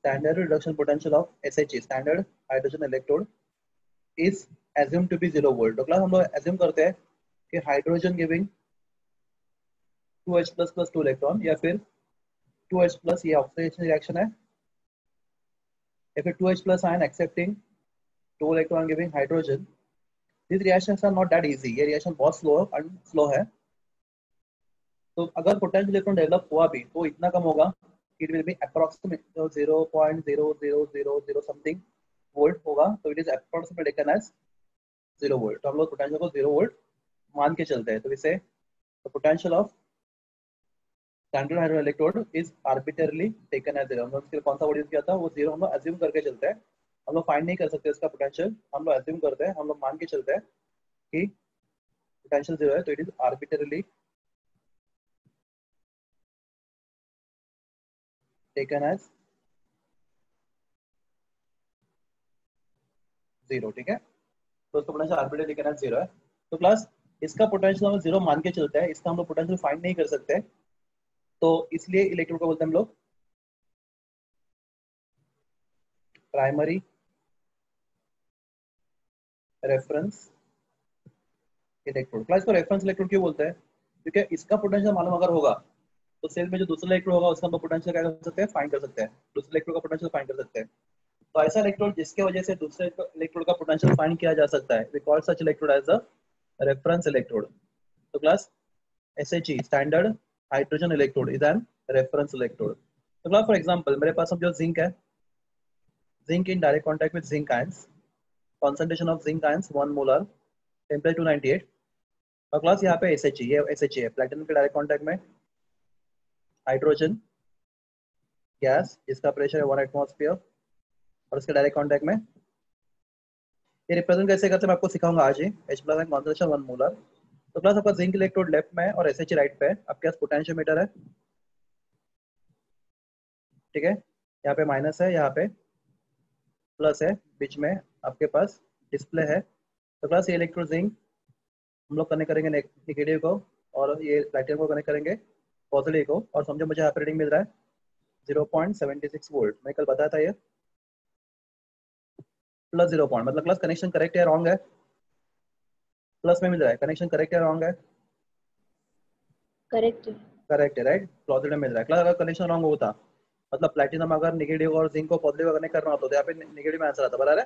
standard reduction potential of SHE, standard hydrogen electrode, is assumed to be 0 volt. तो class हम लोग assume करते हैं कि hydrogen giving 2H plus plus 2 electron या फिर 2H plus ये ऑक्सीडेशन रिएक्शन है या फिर 2H plus ion accepting 2 electron giving hydrogen. These reactions are not that easy. ये रिएक्शन बहुत स्लो है. तो अगर पोटेंशियल इलेक्ट्रॉन डेवलप हुआ भी तो इतना कम होगा, it will be approximate 0.0000 something volt होगा. तो it is approximately taken as 0 volt. तो हम लोग पोटेंशियल को 0 वोल्ट मान के चलते हैं. तो इसे the potential of standard hydro electrode is arbitrarily taken as 0. हम लोग इसके कौन सा वर्ड यूज किया था, वो 0 हम लोग अज्यूम करके चलते हैं. हम लोग फाइंड नहीं कर सकते इसका पोटेंशियल, हम लोग अज्यूम करते हैं, हम लोग मान के चलते हैं कि पोटेंशियल 0 है. तो it is arbitrarily taken as 0. ठीक है, तो इसका पोटेंशियल आर्बिट्ररी टेकन एज 0 है. तो क्लास इसका पोटेंशियल हम 0 मान के चलते हैं, इसका हम लोग पोटेंशियल फाइंड नहीं कर सकते. तो इसलिए इलेक्ट्रोड को बोलते हैं हम लोग प्राइमरी रेफरेंस इलेक्ट्रोड. क्लास को रेफरेंस इलेक्ट्रोड क्यों बोलते हैं, क्योंकि इसका पोटेंशियल मालूम अगर होगा तो सेल में जो दूसरा इलेक्ट्रोड होगा उसका हम लोग पोटेंशियल क्या कर सकते हैं, फाइंड कर सकते हैं. दूसरे इलेक्ट्रोड का पोटेंशियल फाइंड कर सकते हैं. तो ऐसा इलेक्ट्रोड जिसके वजह से दूसरे इलेक्ट्रोड का पोटेंशियल फाइंड किया जा सकता है, we call such electrode as a reference electrode. तो class SHE standard hydrogen electrode is an reference electrode. तो क्लास फॉर एग्जांपल मेरे पास जो जिंक है, zinc in direct contact with zinc ions, concentration of zinc ions 1 molar, temperature 298. और class यहाँ पे SHE, ये SHE है, प्लेटिनम के डायरेक्ट कांटेक्ट में हाइड्रोजन गैस जिसका प्रेशर है 1 एटमॉस्फेयर और उसके डायरेक्ट कांटेक्ट में. ये रिप्रेजेंट कैसे करते हैं मैं आपको सिखाऊंगा आज ही. H plus and concentration 1 molar. तो क्लास आपका जिंक इलेक्ट्रोड लेफ्ट में है और SHE राइट पे है. आपके पास पोटेंशियोमीटर है, ठीक है, यहाँ पे माइनस है, यहाँ पे प्लस है, बीच में आपके पास डिस्प्ले है. तो क्लास ये इलेक्ट्रोड जिंक हम लोग कनेक्ट करेंगे नेगेटिव को और ये प्लैटिनम को कनेक्ट करेंगे पॉजिटिव को. और समझो मुझे यहाँ पे रीडिंग मिल रहा है 0.76 वोल्ट. मैं कल बताया था ये प्लस 0 पॉइंट, मतलब क्लास कनेक्शन करेक्ट है रॉन्ग है, प्लस में मिल रहा है. कनेक्शन करेक्ट है रॉन्ग है, करेक्ट है, करेक्ट है राइट, पॉजिटिव में मिल रहा है. क्लास अगर कनेक्शन रॉन्ग होता मतलब प्लैटिनम अगर नेगेटिव और जिंक को पॉजिटिव कनेक्ट करना होता तो यहाँ पे नेगेटिव में आंसर आता. बराबर है,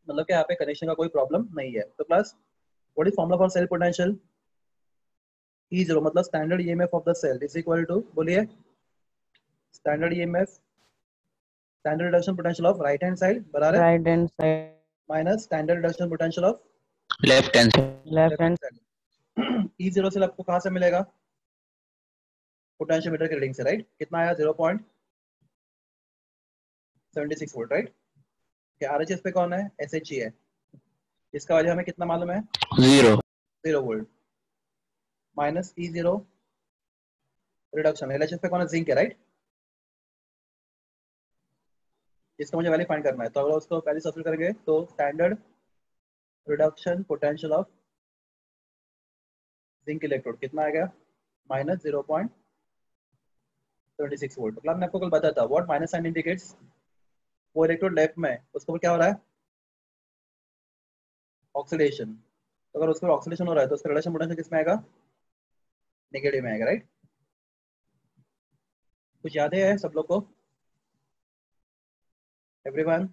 मतलब कि यहाँ पे कनेक्शन का कोई प्रॉब्लम नहीं है. तो class what is formula for cell potential, E0 मतलब standard EMF of the cell is equal to, बोलिए, standard EMF standard reduction potential of right hand side बराबर है right hand side minus standard reduction potential of left hand left hand side. E0 से आपको कहाँ से मिलेगा, potentiometer की reading से राइट. कितना आया 0.76 वोल्ट राइट. RHS पे कौन है, SHE है, इसका वैल्यू हमें कितना मालूम है 0 volt minus E0 reduction. LHS पे कौन है, जिंक है राइट, इसका मुझे वैल्यू फाइंड करना है. तो अगर उसको वैल्यू सब्स्टिट्यूट करेंगे तो standard reduction potential of zinc electrode कितना आएगा, माइनस 0.76 वोल्ट. मतलब मैं आपको कल बताया था व्हाट माइनस साइन इंडिकेट्स, वो इलेक्ट्रोड लेफ्ट में उसको क्या हो रहा है, ऑक्सीडेशन. तो अगर उसको ऑक्सीडेशन हो रहा है तो उसका रिडक्शन पोटेंशियल किसमें आएगा, नेगेटिव में आएगा राइट. कुछ याद है सब लोग को, एवरीवन?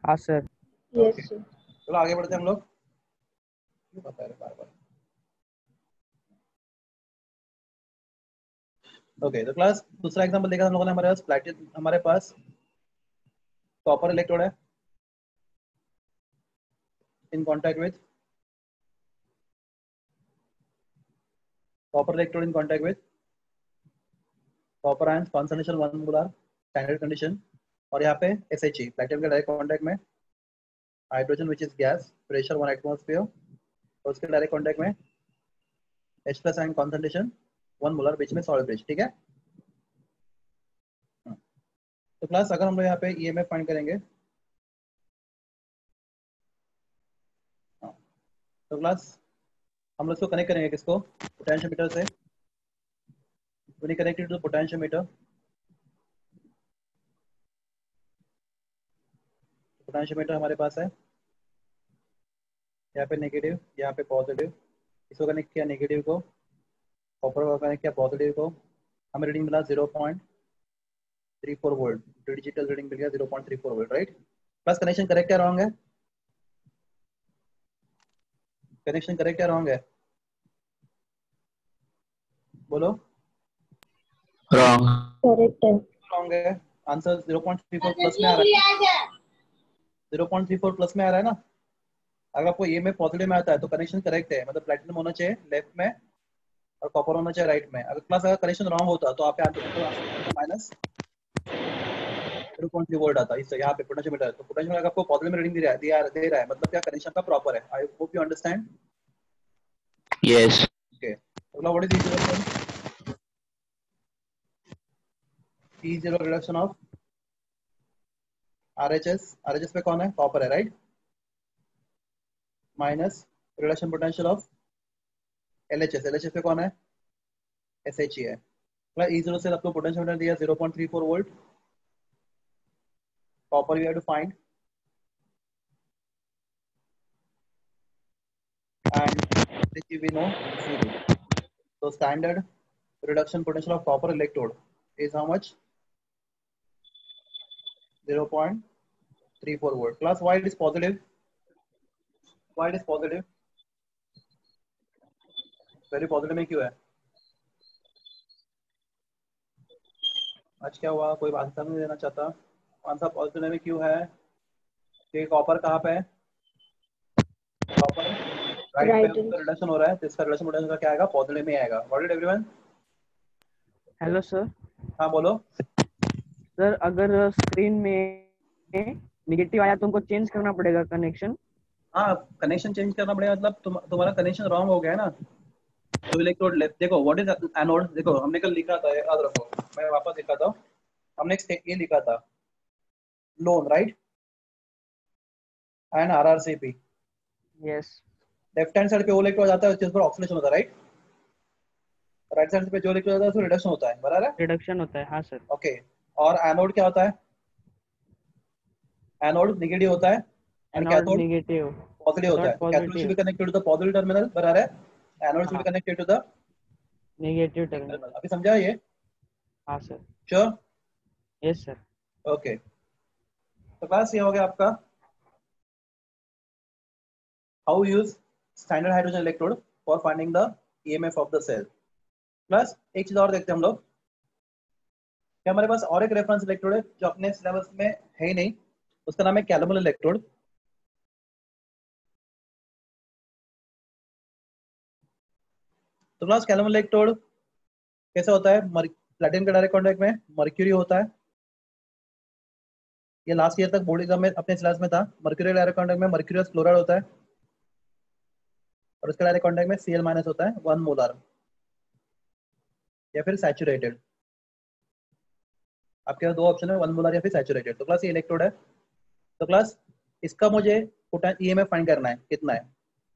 हाँ सर. Yes sir. चलो आगे बढ़ते हैं हम लोग. क्यों बता रहे बार बार. ओके तो क्लास दूसरा एग्जांपल देखा हम लोगों ने. हमारे पास प्लैटिनम, हमारे पास कॉपर इलेक्ट्रोड है in contact with copper electrode in contact with copper ions, concentration 1 molar, standard condition. और यहाँ पे SHE प्लैटिनम के डायरेक्ट कांटेक्ट में hydrogen which is gas, pressure 1 atmosphere और उसके डायरेक्ट कांटेक्ट में H plus ion, concentration 1 molar, बीच में सॉलिड ब्रिज. ठीक है. तो क्लास अगर हम लोग यहाँ पे EMF फाइंड करेंगे, तो क्लास हम लोग इसको कनेक्ट करेंगे किसको, पोटेंशियोमीटर से. When you connect it to the potentiometer, potentiometer हमारे पास है, यहाँ पे नेगेटिव, यहाँ पे पॉजिटिव, इसको कनेक्ट किया नेगेटिव को, कॉपर को कनेक्ट किया पॉजिटिव को, हमें रीडिंग मिला 0.34 वोल्ट, डिजिटल रीडिंग मिल गया 0.34 volt, right. Plus connection correct या रॉन्ग है? कनेक्शन करेक्ट या रॉन्ग है? बोलो। रॉन्ग। करेक्ट है। रॉन्ग है। आंसर 0.34 प्लस में आ रहा है, 0.34 प्लस में आ रहा है ना। अगर आपको ये में पॉजिटिव में आता है तो कनेक्शन करेक्ट है, मतलब प्लेटिनम होना चाहिए लेफ्ट में और कॉपर होना चाहिए राइट में। अगर प्लस अगर कनेक्शन रॉन्ग होता तो आपके आंसर माइनस 0.3 वोल्ट आता। इससे यहाँ पे पोटेंशियोमीटर, तो पोटेंशियोमीटर आपको पॉजिटिव में रीडिंग दे रहा है, मतलब क्या कनेक्शन का प्रॉपर है। I hope you understand. Yes. Okay, अगला what is E0 reduction of RHS। RHS पे कौन है? कॉपर है, right. Minus reduction potential of LHS। LHS पे कौन है? SHE है। E0 से आपको पोटेंशियोमीटर दिया 0.34 volt. Copper you have to find, and which we know CD. So standard reduction potential of copper electrode is how much? 0.34 volt. Class, why it is positive? Why it is positive? Very positive में क्यों है? आज क्या हुआ? कोई answer नहीं देना चाहता। आंसर पॉजिटिव में क्यों है? कि कॉपर कहाँ पे है? कॉपर राइट पे उसका रिडक्शन हो रहा है, तो इसका रिडक्शन पोटेंशियल का क्या आएगा? पॉजिटिव में आएगा। What it everyone? Hello sir. हाँ बोलो। सर अगर स्क्रीन में नेगेटिव आया तो उनको चेंज करना पड़ेगा कनेक्शन। हाँ, कनेक्शन चेंज करना पड़ेगा, मतलब तुम्हारा कनेक्शन रॉन्ग हो गया है ना। तो इलेक्ट्रोड लेफ्ट, देखो व्हाट इज एनोड, देखो हमने कल लिखा था, याद रखो, मैं वापस लिखा था। हमने ये लिखा था loan, right, and RRCP। Yes. Left hand side पे वो इलेक्ट्रोड जाता है जिस पर ऑक्सीडेशन होता है, राइट। राइट साइड पे जो इलेक्ट्रोड जाता है उसमें रिडक्शन होता है, बराबर है? रिडक्शन होता है, हाँ सर। ओके, और एनोड क्या होता है? एनोड नेगेटिव होता है and anode cathode negative, positive होता है। Cathode cathode should be positive, connected to the positive terminal, बराबर है। एनोड शुड बी हाँ connected to the negative terminal. Terminal, अभी समझा ये? हाँ sir. Sure? Yes sir. Okay, तो क्लास ये हो गया आपका how use standard hydrogen electrode for finding the EMF of the cell. Plus एक चीज और देखते हैं हम लोग, कि हमारे पास और एक रेफरेंस इलेक्ट्रोड है जो अपने सिलेबस में है ही नहीं, उसका नाम है कैलमल इलेक्ट्रोड। तो क्लास कैलमल इलेक्ट्रोड कैसे होता है? प्लेटिनम के डायरेक्ट कांटेक्ट में मर्क्यूरी होता है। ये लास्ट ईयर तक बोर्ड एग्जाम में अपने सिलेबस में था। मर्क्यूरी डायरेक्ट कांटेक्ट में मर्क्यूरियस क्लोराइड होता है और उसके डायरेक्ट कांटेक्ट में Cl माइनस होता है 1 मोलर, या फिर सैचुरेटेड। आपके पास दो ऑप्शन है, 1 मोलर या फिर सैचुरेटेड। तो क्लास ये इलेक्ट्रोड है। तो क्लास इसका मुझे EMF फाइंड करना है कितना है,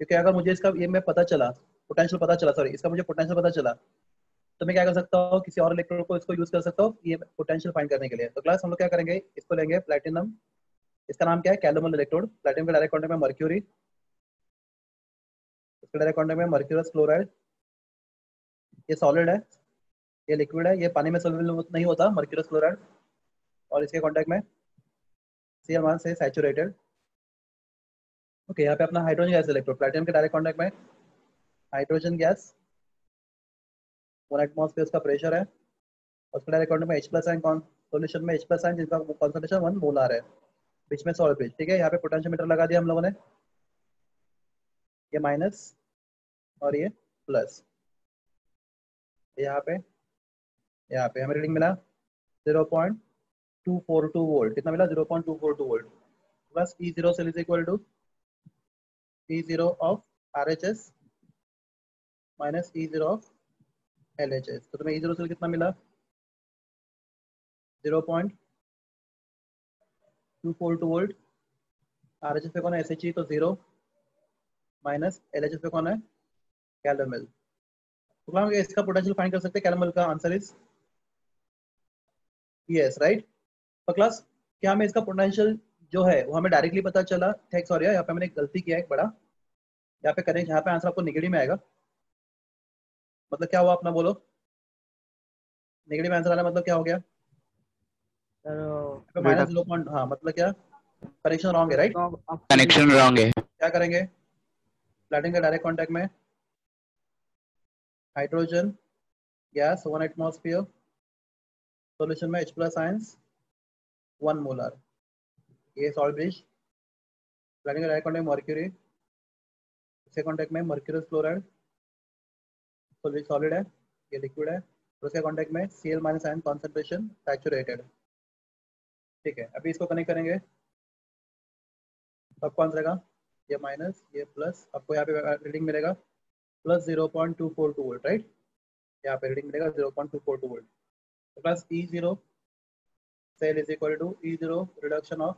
क्योंकि अगर मुझे इसका EMF पता चला, पोटेंशियल पता चला, सॉरी इसका मुझे पोटेंशियल पता चला, तो मैं क्या कर सकता हूँ? किसी और इलेक्ट्रोड को इसको यूज कर सकता हूँ ये पोटेंशियल फाइंड करने के लिए। तो क्लास हम लोग क्या करेंगे, इसको लेंगे प्लैटिनम, इसका नाम क्या है? कैलमल इलेक्ट्रोड। प्लैटिनम के डायरेक्ट कांटेक्ट में मर्क्यूरी, इसके डायरेक्ट कांटेक्ट में मर्क्यूरस क्लोराइड। ये सॉलिड है, ये लिक्विड है, ये पानी में सॉल्युबल नहीं होता मर्क्यूरस क्लोराइड। और इसके कांटेक्ट में Cl माइनस से सैचुरेटेड। ओके, यहाँ पे अपना हाइड्रोजन गैस इलेक्ट्रोड, प्लैटिनम के डायरेक्ट कांटेक्ट में हाइड्रोजन गैस, 1 एटमॉस्फेयर उसका प्रेशर है, और उसके डायरेक्ट कांटेक्ट में H+ आयन, सॉल्यूशन में H+ आयन जिसका कंसंट्रेशन 1 मोलर है, बीच में सॉल्ट ब्रिज। ठीक है, यहाँ पे पोटेंशियोमीटर लगा दिया हम लोगों ने, ये माइनस और ये प्लस। यहाँ पे हमें रीडिंग मिला 0.242 वोल्ट। कितना मिला? 0.242 volt. Plus E0 cell is equal to E0 of RHS minus E0 of LHS। तो तुम्हें E0 सेल कितना मिला? 0.242 वोल्ट। RHS पे कौन है? SHE, तो 0 माइनस LHS पे कौन है? कैलमल। तो हम इसका पोटेंशियल फाइंड कर सकते हैं। कैलमल का आंसर इज यस, राइट। तो क्लास क्या हमें इसका पोटेंशियल जो है वो हमें डायरेक्टली पता चला। थैंक्स, सॉरी यहाँ पे मैंने एक गलती किया है एक बड़ा। यहाँ पे करें, यहाँ पे आंसर आपको नेगेटिव में आएगा। मतलब क्या हुआ अपना बोलो, नेगेटिव आंसर आना मतलब क्या हो गया? सर माइनस 0 पॉइंट, हाँ मतलब क्या, कनेक्शन रॉन्ग है राइट। कनेक्शन रॉन्ग है। क्या करेंगे, प्लेटिन के डायरेक्ट कांटेक्ट में हाइड्रोजन गैस 1 एटमॉस्फेयर, सॉल्यूशन में H प्लस आयंस 1 मोलर, ये सॉल्ट ब्रिज। प्लेटिन के डायरेक्ट कांटेक्ट में मर्क्यूरी, इसके कांटेक्ट में मर्क्यूरस क्लोराइड, सॉलिड है, ये लिक्विड है। और उसके कांटेक्ट में Cl minus ion concentration saturated. ठीक है, अभी इसको कनेक्ट करेंगे तो आपको आंसर आएगा ये माइनस ये प्लस, आपको यहाँ पे रीडिंग मिलेगा प्लस 0.242 वोल्ट राइट। यहाँ पे रीडिंग मिलेगा 0.242 वोल्ट। तो plus E0 cell is equal to E0 reduction of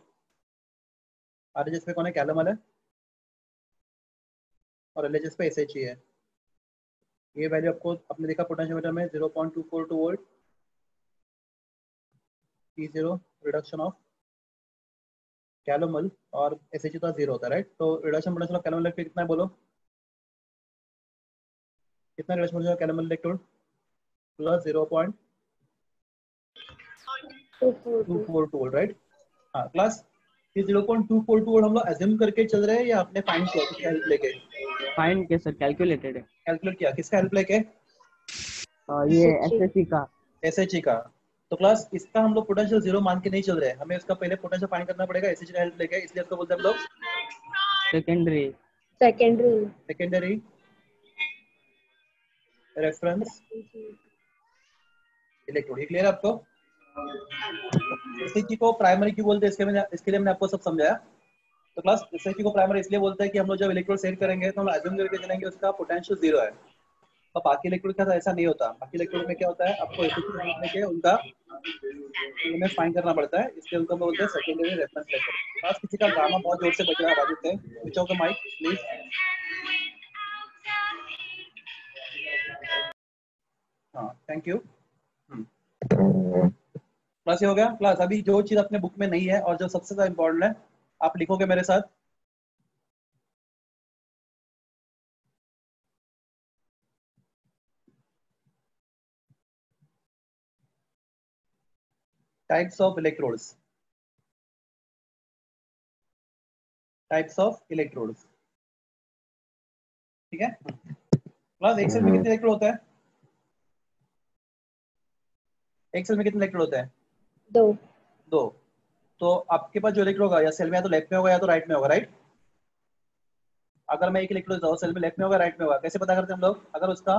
RHS पे कौन है, कैलमल है, और LHS पे SHE है। ये वैल्यू आपको आपने देखा पोटेंशियोमीटर में 0.242 volt, E0 reduction of calomel, और SHE तो 0 होता है राइट। तो reduction potential of calomel electrode कितना है बोलो, कितना reduction potential of calomel electrode? Plus 0.242 volt right. हाँ क्लास, ये 0.242 वोल्ट हम लोग एज्यूम करके चल रहे हैं या आपने फाइंड किया किसका हेल्प लेके? फाइंड के सर, कैलकुलेटेड है। कैलकुलेट किया किसका हेल्प लेके? ये एसएससी का। SHE का। तो क्लास इसका हम लोग पोटेंशियल 0 मान के नहीं चल रहे हैं, हमें इसका पहले पोटेंशियल फाइंड करना पड़ेगा SHE का हेल्प लेके, इसलिए इसको बोलते हैं हम लोग सेकेंडरी सेकेंडरी रेफरेंस इलेक्ट्रोड। ये क्लियर है आपको? SHE को प्राइमरी क्यों बोलते हैं, इसके लिए मैंने आपको सब समझाया। तो क्लास SHE को प्राइमरी इसलिए बोलते हैं कि हम लोग जब इलेक्ट्रोड सेट करेंगे तो हम एज्यूम करके चलेंगे उसका पोटेंशियल 0 है। तो बाकी इलेक्ट्रोड का ऐसा नहीं होता, बाकी इलेक्ट्रोड में क्या होता है, आपको SHE की हेल्प लेके उनका इन्हें फाइंड करना पड़ता है, इसलिए उनको बोलते हैं सेकेंडरी रेफरेंस इलेक्ट्रोड। क्लास किसी का गाना बहुत जोर से बज रहा है, आवाज देते हैं, switch off the mic please. हाँ थैंक यू। क्लास ये हो गया। क्लास अभी जो चीज अपने बुक में नहीं है और जो सबसे ज्यादा इंपॉर्टेंट है, आप लिखोगे मेरे साथ। Types of electrodes, types of electrodes. ठीक है क्लास, एक सेल में कितने इलेक्ट्रोड होता है? एक सेल में कितने इलेक्ट्रोड होते हैं? दो। तो आपके पास जो इलेक्ट्रोड होगा या सेल में या तो लेफ्ट में होगा या तो राइट में होगा राइट। अगर मैं एक इलेक्ट्रोड देता हूँ सेल में, लेफ्ट में होगा राइट में होगा, कैसे पता करते हैं हम लोग? अगर उसका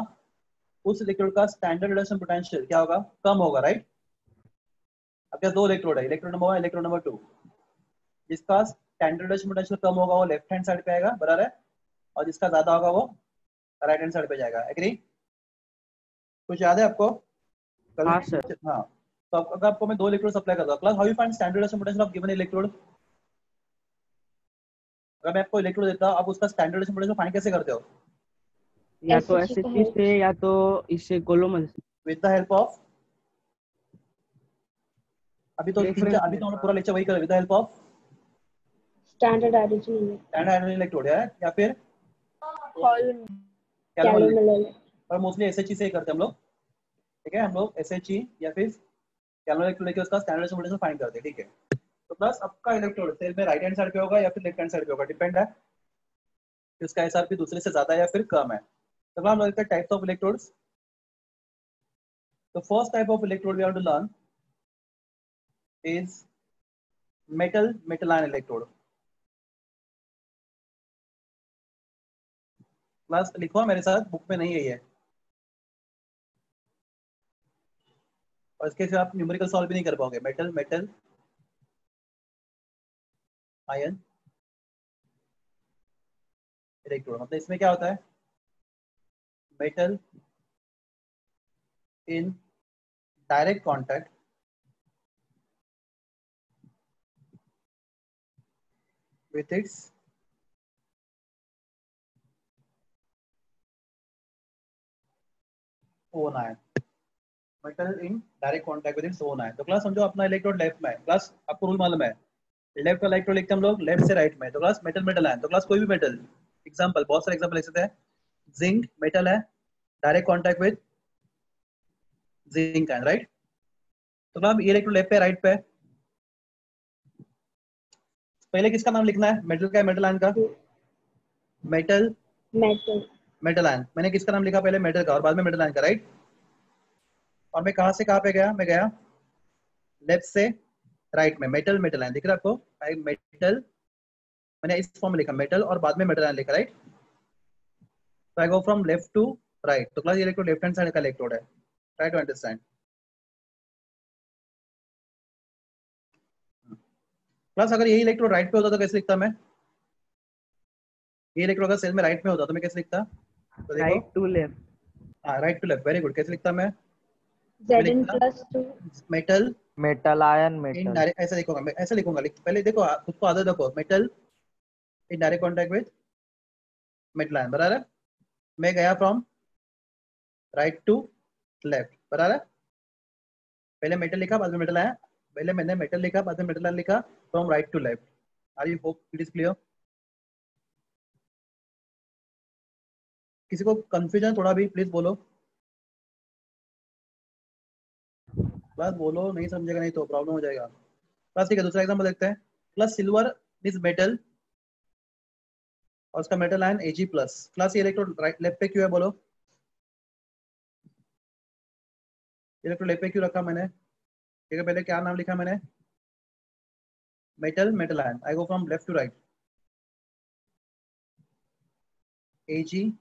उस इलेक्ट्रोड का स्टैंडर्ड रिडक्शन पोटेंशियल क्या होगा, कम होगा राइट। अब क्या दो इलेक्ट्रोड है, इलेक्ट्रोड नंबर 1 इलेक्ट्रोड नंबर 2, जिसका स्टैंडर्ड रिडक्शन पोटेंशियल कम होगा वो लेफ्ट हैंड साइड पे आएगा, बराबर है, और जिसका ज्यादा होगा वो राइट हैंड साइड पे जाएगा। एग्री? कुछ याद है आपको? कल हाँ सर। हाँ। तो अगर आपको मैं दो इलेक्ट्रोड सप्लाई करता हूँ, class how you find standard reduction potential of given electrode? अगर मैं आपको इलेक्ट्रोड देता हूँ, आप उसका स्टैंडर्ड रिडक्शन पोटेंशियल फाइंड कैसे करते हो? या तो एसएचसी से या तो इससे कोलोमल से। विद द हेल्प ऑफ, अभी तो रेफरेंस हम पूरा लेक्चर वही कर, with the help of standard hydrogen electrode है या फिर कैलोमल पर मोस्टली SHE से ही करते हैं हम लोग। ठीक है, हम लोग SHE या फिर कैलोमल इलेक्ट्रोड लेके उसका स्टैंडर्ड पोटेंशियल फाइंड करते हैं। ठीक है, तो प्लस आपका इलेक्ट्रोड सेल में राइट हैंड साइड पे होगा या फिर लेफ्ट हैंड साइड पे होगा, डिपेंड है कि उसका SRP दूसरे से ज्यादा है या फिर कम है। तो हम लोग types of electrodes. The first type of electrode we have to learn is metal ion electrode. Class लिखो मेरे साथ, बुक में नहीं है ये, और इसके से आप न्यूमेरिकल सॉल्व भी नहीं कर पाओगे। मेटल आयन इलेक्ट्रोड, मतलब इसमें क्या होता है, metal in direct contact with its own ion, metal in direct contact with its own ion. तो क्लास समझो अपना इलेक्ट्रोड लेफ्ट में है, क्लास आपको रूल मालूम है, लेफ्ट वाला इलेक्ट्रोड लिखते हैं हम लोग लेफ्ट से राइट में, तो क्लास मेटल मेटल आयन, तो क्लास कोई भी मेटल, एग्जांपल बहुत सारे एग्जांपल लिख सकते हैं, जिंक मेटल है, direct contact with zinc ion, right. तो क्लास ये इलेक्ट्रोड लेफ्ट पे राइट पे, पहले किसका नाम लिखना है, मेटल का, मेटल आयन का, मेटल मेटल मेटल आयन, मैंने किसका नाम लिखा पहले, मेटल का, और बाद में मेटल आयन का, राइट। और मैं कहां से कहां पे गया, मैं गया लेफ्ट से राइट में, मेटल मेटल आयन दिख रहा है आपको, मेटल मैंने इस फॉर्म में लिखा मेटल और बाद में मेटल आयन लिखा, राइट। तो I go from left to right, तो क्लास ये इलेक्ट्रोड लेफ्ट हैंड साइड का इलेक्ट्रोड है, ट्राई टू अंडरस्टैंड। क्लास अगर यही इलेक्ट्रोड राइट पे होता तो कैसे लिखता मैं, ये इलेक्ट्रोड अगर सेल में राइट में होता तो मैं कैसे लिखता, तो देखो राइट टू लेफ्ट, हाँ right to left, very good, कैसे लिखता मैं, Zn plus 2 metal metal ion in metal direct, ऐसा लिखूंगा मैं, ऐसा लिखूंगा, पहले देखो खुद को आदत रखो, metal in direct contact with metal ion, बराबर है। मैं गया फ्रॉम राइट टू लेफ्ट, बराबर है, पहले मेटल लिखा बाद में मेटल आया, पहले मैंने मेटल लिखा बाद में मेटल आयन लिखा, from right to left. Are you hope it is clear, किसी को कंफ्यूजन थोड़ा भी प्लीज बोलो, बस बोलो, नहीं समझेगा नहीं तो प्रॉब्लम हो जाएगा। प्लस ठीक है, दूसरा एग्जांपल देखते हैं, प्लस सिल्वर इज मेटल और उसका metal ion Ag plus, class ये इलेक्ट्रोड राइट लेफ्ट पे क्यों है बोलो, इलेक्ट्रोड लेफ्ट पे क्यों रखा मैंने, ठीक है, पहले क्या नाम लिखा मैंने, metal metal ion, I go from left to right, Ag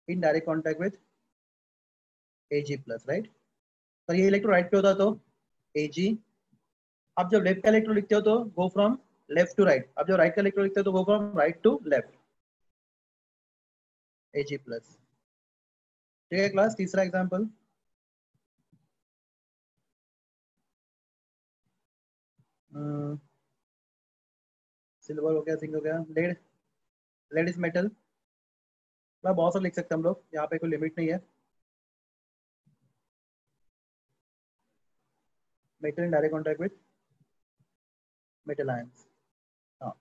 in direct contact with Ag plus, right. तो ये इलेक्ट्रोड राइट पे होता तो Ag, आप जब लेफ्ट का इलेक्ट्रोड लिखते हो तो go from left to right, आप जब राइट का इलेक्ट्रोड लिखते हो तो go from right to left, Ag plus, ठीक है क्लास। तीसरा एग्जांपल, सिल्वर हो गया, जिंक हो गया, लेड, लेड इज मेटल, बहुत सारे लिख सकते हैं हम लोग, यहाँ पे कोई लिमिट नहीं है, metal in direct contact with metal ions. हाँ,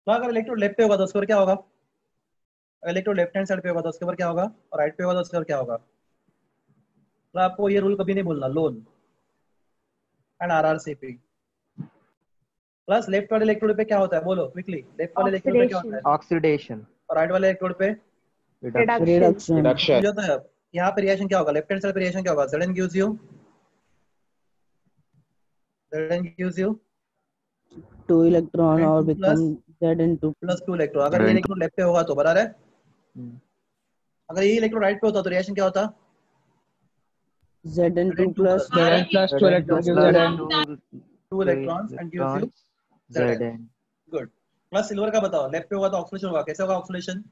तो अगर इलेक्ट्रोड लेफ्ट पे होगा तो उसके ऊपर क्या होगा, अगर इलेक्ट्रोड लेफ्ट हैंड साइड पे होगा तो उसके ऊपर क्या होगा, और राइट पे होगा तो उसके ऊपर क्या होगा। तो आपको ये रूल कभी नहीं भूलना, loan and RRCP। Plus left वाले इलेक्ट्रोड पे क्या होता है बोलो क्विकली, लेफ्ट वाले इलेक्ट्रोड पे क्या होता है, ऑक्सीडेशन और राइट वाले इलेक्ट्रोड पे reduction रिडक्शन समझो, तो है अब यहाँ पे रिएक्शन क्या होगा, लेफ्ट हैंड साइड पे रिएक्शन क्या होगा, Zn gives you, Zn gives you 2 electron और Zn2 become Zn2 plus 2 electron, अगर ये इलेक्ट्रोड लेफ्ट पे होगा तो बराबर है, अगर ये इलेक्ट्रोड राइट पे होता तो रिएक्शन क्या होता, Zn2 plus Zn plus 2 electrons gives Zn 2 electrons and gives you Zn, Zn good. Plus silver का बताओ, लेफ्ट पे होगा तो ऑक्सीडेशन होगा, कैसे होगा oxidation,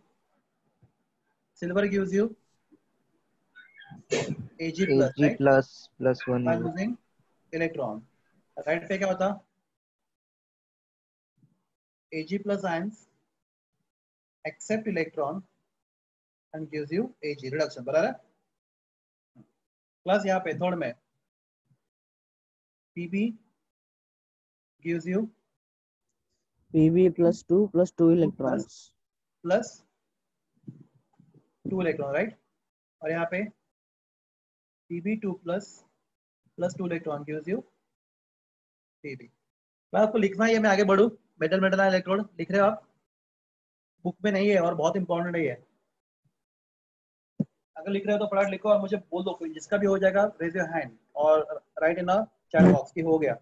silver gives you Ag plus, Ag right, plus 1 by losing electron. Right पे क्या होता, Ag plus ions accept electron and gives you Ag, reduction, बराबर है। प्लस यहाँ पे थर्ड में Pb gives you Pb plus 2 electrons plus 2 electron, right, और यहाँ पे Pb2 plus 2 electron gives you Pb। मैं आपको लिखना है, ये मैं आगे बढ़ूँ, मेटल मेटल इलेक्ट्रोड लिख रहे हो आप, बुक में नहीं है और बहुत इंपॉर्टेंट है, अगर लिख रहे हो तो फटाफट लिखो और मुझे बोल दो, कोई जिसका भी हो जाएगा रेज योर हैंड और राइट इन चैट बॉक्स की हो गया।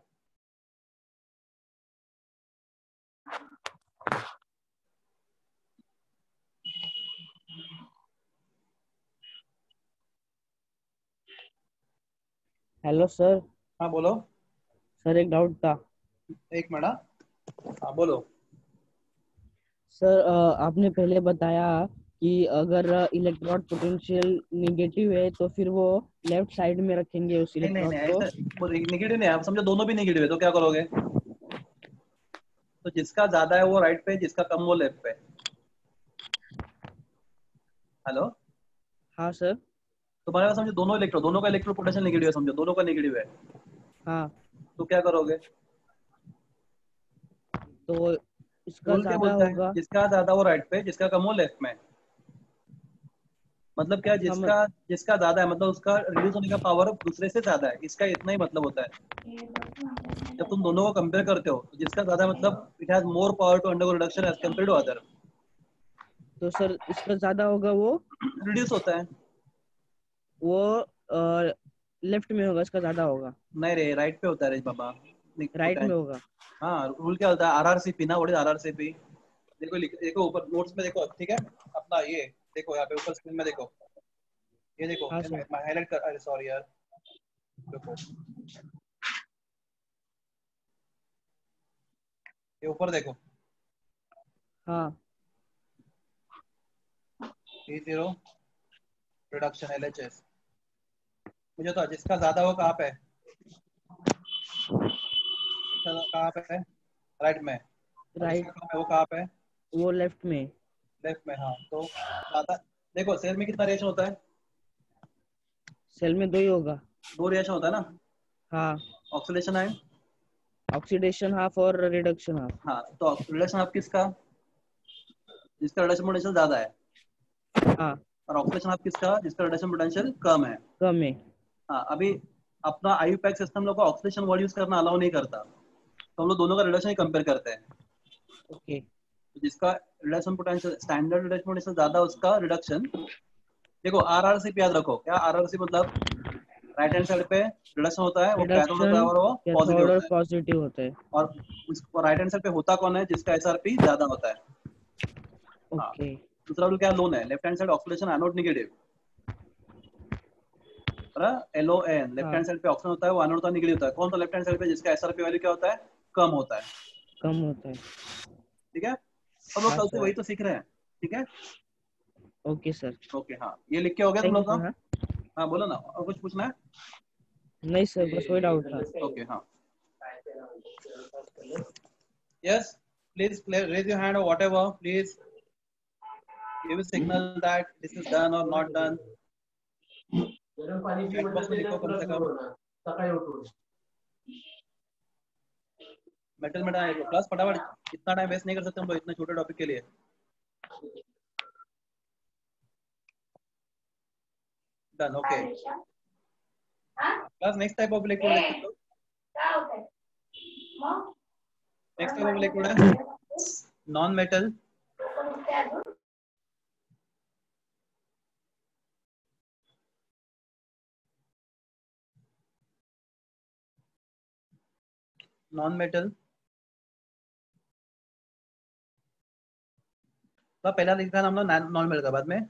Hello sir. हाँ बोलो, सर एक डाउट था। एक मिनट, हाँ बोलो। सर आपने पहले बताया कि अगर इलेक्ट्रोड पोटेंशियल नेगेटिव है तो फिर वो लेफ्ट साइड में रखेंगे उस नहीं नहीं इलेक्ट्रोड को। ऐसा नेगेटिव नहीं है, आप समझो दोनों भी नेगेटिव है तो क्या करोगे, तो जिसका ज्यादा है वो राइट पे, जिसका कम वो लेफ्ट पे। हेलो, हाँ सर। तुम्हारे पास समझो दोनों इलेक्ट्रो, दोनों का इलेक्ट्रो पोटेंशियल नेगेटिव है, समझो दोनों का नेगेटिव है, हाँ तो क्या करोगे, तो इसका रूल क्या ज्यादा बोलता होगा। है, जिसका ज्यादा वो राइट पे, जिसका कम हो लेफ्ट में। मतलब क्या, अच्छा जिसका जिसका ज्यादा है मतलब उसका रिड्यूस होने का पावर दूसरे से ज्यादा है, इसका इतना ही मतलब होता है। जब तुम दोनों को कंपेयर करते हो तो जिसका ज्यादा मतलब it has more power to undergo reduction as compare to other. तो सर इसका ज्यादा होगा वो रिड्यूस होता है। वो लेफ्ट में होगा, इसका ज्यादा होगा। नहीं रे, राइट पे होता है रे बाबा। राइट में होगा। हाँ, रूल क्या होता है, आरआरसीपी ना, व्हाट इज आरआरसीपी? देखो देखो ऊपर नोट्स में देखो, ठीक है अपना ये। देखो यहाँ पे ऊपर स्क्रीन में देखो, ये देखो हाँ सर। मैं हाईलाइट कर, अरे सॉरी यार, देखो ये ऊपर देखो, हाँ T0 रिडक्शन एलएचएस। मुझे तो जिसका ज्यादा हो कहाँ पे है? जिसका कहाँ पे है? राइट में। और जिसका राइट, कम है वो कहाँ पे है? वो लेफ्ट में। लेफ्ट में। हाँ तो ज्यादा, देखो सेल में कितना रिएक्शन होता है? सेल में 2 ही होगा। 2 रिएक्शन होता है ना, हाँ, ऑक्सीडेशन एंड। ऑक्सीडेशन हाफ और रिडक्शन हाफ। हाँ तो रिडक्शन आप किसका? जिसका रिडक्शन पोटेंशियल ज्यादा है। हाँ, और ऑक्सीडेशन आप किसका? जिसका रिडक्शन पोटेंशियल कम है। कम है। हाँ अभी अपना आईयूपैक सिस्टम लोग को ऑक्सीडेशन वर्ड यूज करना अलाउ नहीं करता, तो हम लोग दोनों का रिडक्शन ही कंपेयर करते हैं। ओके। तो जिसका reduction potential, standard reduction potential ज्यादा, उसका रिडक्शन। देखो आरआरसी याद रखो, क्या आरआरसी मतलब? राइट हैंड साइड पे रिडक्शन होता है, वो कैथोड होता रिडक्शन है और वो पॉजिटिव कैथोड और होता है। पॉजिटिव होता है। और उसको राइट हैंड साइड पे होता कौन है? जिसका एसआरपी ज्यादा होता है। हाँ। ओके। दूसरा रूल क्या, लोन है, left hand side oxidation anode negative. LON, left हाँ, हैंड साइड पे ऑक्सीजन होता है, वो एनोड होता है, नेगेटिव होता है। कौन सा लेफ्ट हैंड साइड पे? जिसका एसआरपी वैल्यू क्या होता है? कम होता है। कम होता है। ठीक है, हम लोग हाँ कल से सर। वही तो सीख रहे हैं। ठीक है, ओके सर। ओके। हाँ ये लिख के हो गया तुम थैंक यू लोग का? सर। हाँ, हाँ बोलो ना, और कुछ पूछना है? नहीं सर, बस वही डाउट था। ओके हाँ, yes please raise your hand or whatever, please give a signal that this is done or not done. Chat box में लिखो कम से कम। मेटल में डाल लो क्लास फटाफट, इतना टाइम वेस्ट नहीं कर सकते हम लोग इतने छोटे टॉपिक के लिए। Done, okay. Class next type of electrode देखते हैं। नेक्स्ट टाइप ऑफ इलेक्ट्रोड है नॉन मेटल। नॉन मेटल तो पहला लिखा था हम लोग नॉन मेटल का, बाद में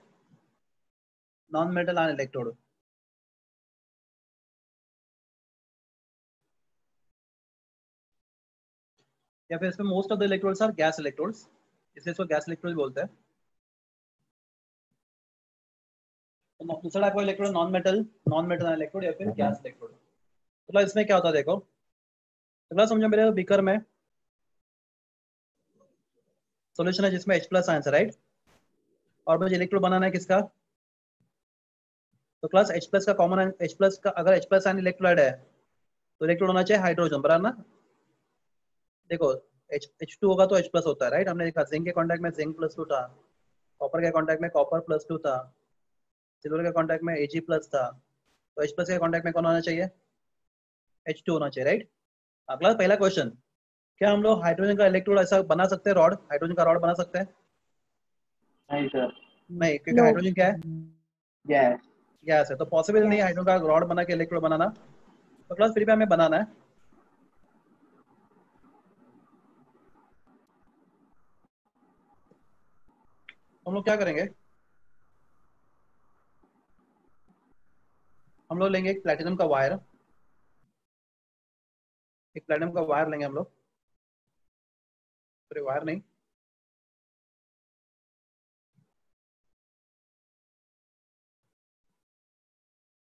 नॉन मेटल आन इलेक्ट्रोड। या फिर इसमें most of the electrodes are gas electrodes, इसलिए इसको गैस इलेक्ट्रोड बोलते हैं। तो दूसरा टाइप का इलेक्ट्रोड नॉन मेटल आन इलेक्ट्रोड या फिर गैस इलेक्ट्रोड। तो इसमें क्या होता है देखो, अगला समझो, मेरे बीकर में सॉल्यूशन है जिसमें H+ आयंस है, राइट? और मुझे इलेक्ट्रोड बनाना है किसका? तो क्लास H+ का कॉमन, H+ का अगर H+ आयन इलेक्ट्रोलाइट है तो इलेक्ट्रोड होना चाहिए हाइड्रोजन, बराबर ना? देखो H2 होगा तो H+ होता है, राइट? हमने देखा जिंक के कांटेक्ट में जिंक +2 था, कॉपर के कांटेक्ट में कॉपर +2 था, सिल्वर के कांटेक्ट में Ag+ था। तो H+ के कांटेक्ट में कौन होना चाहिए? H2 होना चाहिए, राइट? अगला पहला क्वेश्चन, क्या हम लोग हाइड्रोजन का इलेक्ट्रोड ऐसा बना सकते हैं, रॉड, हाइड्रोजन का रॉड बना सकते हैं? नहीं सर। नहीं, क्योंकि No. हाइड्रोजन क्या है? गैस। गैस है, तो पॉसिबल नहीं है Yes. हाइड्रोजन का रॉड बना के इलेक्ट्रोड बनाना। तो क्लास फिर भी हमें बनाना है। हम लोग क्या करेंगे, हम लोग लेंगे एक प्लेटिनम का वायर, एक प्लेटिनम का वायर लेंगे हम लोग, सॉरी वायर नहीं,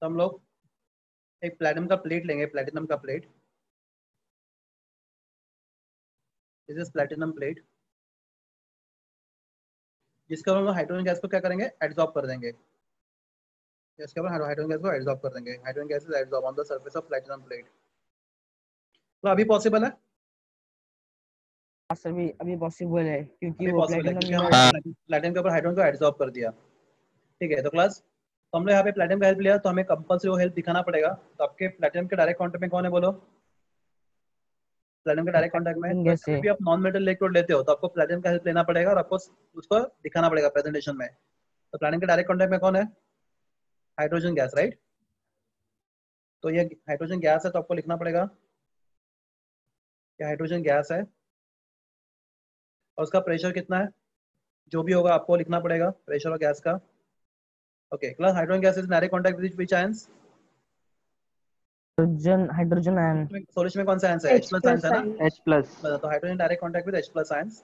तो हम लोग एक प्लेटिनम का प्लेट लेंगे, प्लेटिनम का plate, this is platinum plate, जिसके हम लोग हाइड्रोजन गैस को क्या करेंगे, एब्जॉर्ब कर देंगे। इसके ऊपर हाइड्रोजन गैस को एब्जॉर्ब कर देंगे, hydrogen gas is absorb on the surface of platinum plate. तो अभी पॉसिबल है? सर भी अभी पॉसिबल है क्योंकि अभी वो पॉसिबल है प्लेटिनम क्योंकि हमने प्लेटिनम के ऊपर हाइड्रोजन को एडसॉर्ब कर दिया। ठीक है, तो क्लास तो हमने यहाँ पे प्लेटिनम का हेल्प लिया तो हमें कंपल्सरी वो हेल्प दिखाना पड़ेगा। तो आपके प्लेटिनम के डायरेक्ट कॉन्टेक्ट में कौन है बोलो? प्लेटिनम के डायरेक्ट कॉन्टेक्ट में तो जैसे जब भी आप नॉन मेटल इलेक्ट्रोड लेते हो तो आपको प्लेटिनम का हेल्प लेना पड़ेगा और आपको उसको दिखाना पड़ेगा प्रेजेंटेशन में। तो प्लेटिनम के डायरेक्ट कॉन्टेक्ट में कौन है? Hydrogen gas, right. तो ये हाइड्रोजन गैस है तो आपको लिखना पड़ेगा कि हाइड्रोजन गैस है और उसका प्रेशर कितना है, जो भी होगा आपको लिखना पड़ेगा प्रेशर और गैस का। Okay class, hydrogen gas is direct contact with which ions? Hydrogen ion solution में कौन सा आयंस है? H प्लस आयंस है ना। H plus तो hydrogen direct contact with H plus ions,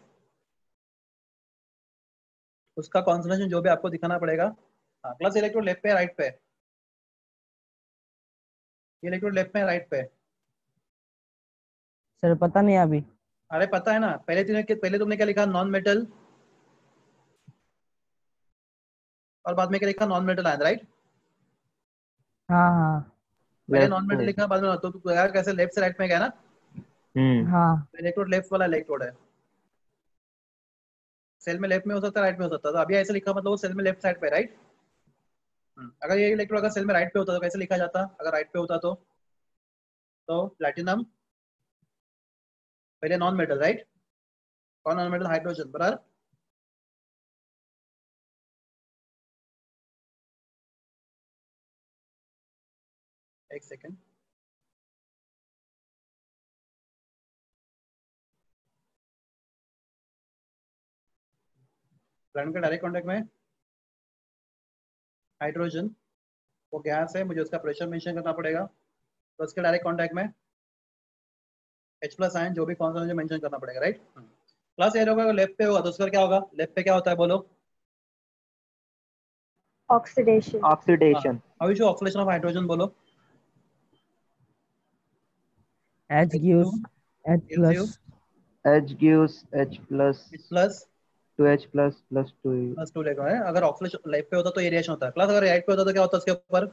उसका कॉन्संट्रेशन जो भी आपको दिखाना पड़ेगा। हाँ क्लास, इलेक्ट्रोड लेफ्ट पे राइट पे? इलेक्ट्रोड लेफ्ट पे राइट पे? सर पता नहीं अभी। अरे पता है ना, पहले तुमने क्या लिखा? नॉन मेटल, और बाद में क्या लिखा? Non metal ion, right. हाँ हाँ पहले left नॉन मेटल side. लिखा बाद में, तो तू यार कैसे लेफ्ट से राइट में गया ना। हाँ इलेक्ट्रोड लेफ्ट वाला इलेक्ट्रोड है, सेल में लेफ्ट में हो सकता है राइट में हो सकता है, तो अभी ऐसे लिखा मतलब वो सेल में लेफ्ट साइड पे, राइट। अगर ये इलेक्ट्रोड अगर सेल में राइट पे होता तो कैसे लिखा जाता? अगर राइट पे होता तो प्लैटिनम पहले नॉन मेटल, राइट। कौन नॉन मेटल? हाइड्रोजन, बराबर। एक सेकेंड, प्लैटिनम के डायरेक्ट कांटेक्ट में हाइड्रोजन, वो गैस है, मुझे उसका प्रेशर मेंशन करना पड़ेगा। तो उसके डायरेक्ट कांटेक्ट में H प्लस आयन, जो भी कॉन्सेंट्रेशन मेंशन करना पड़ेगा, राइट। क्लास ये होगा लेफ्ट पे होगा तो उसका क्या होगा? लेफ्ट पे क्या होता है बोलो? Oxidation. Oxidation. How is oxidation of hydrogen बोलो? H H2 gives H gives you plus H gives H plus H plus 2H plus plus 2. Plus 2 electron है। अगर ऑक्सीडेशन लेफ्ट पे होता तो ये रिएक्शन होता है। क्लास अगर राइट पे होता तो क्या होता? उसके ऊपर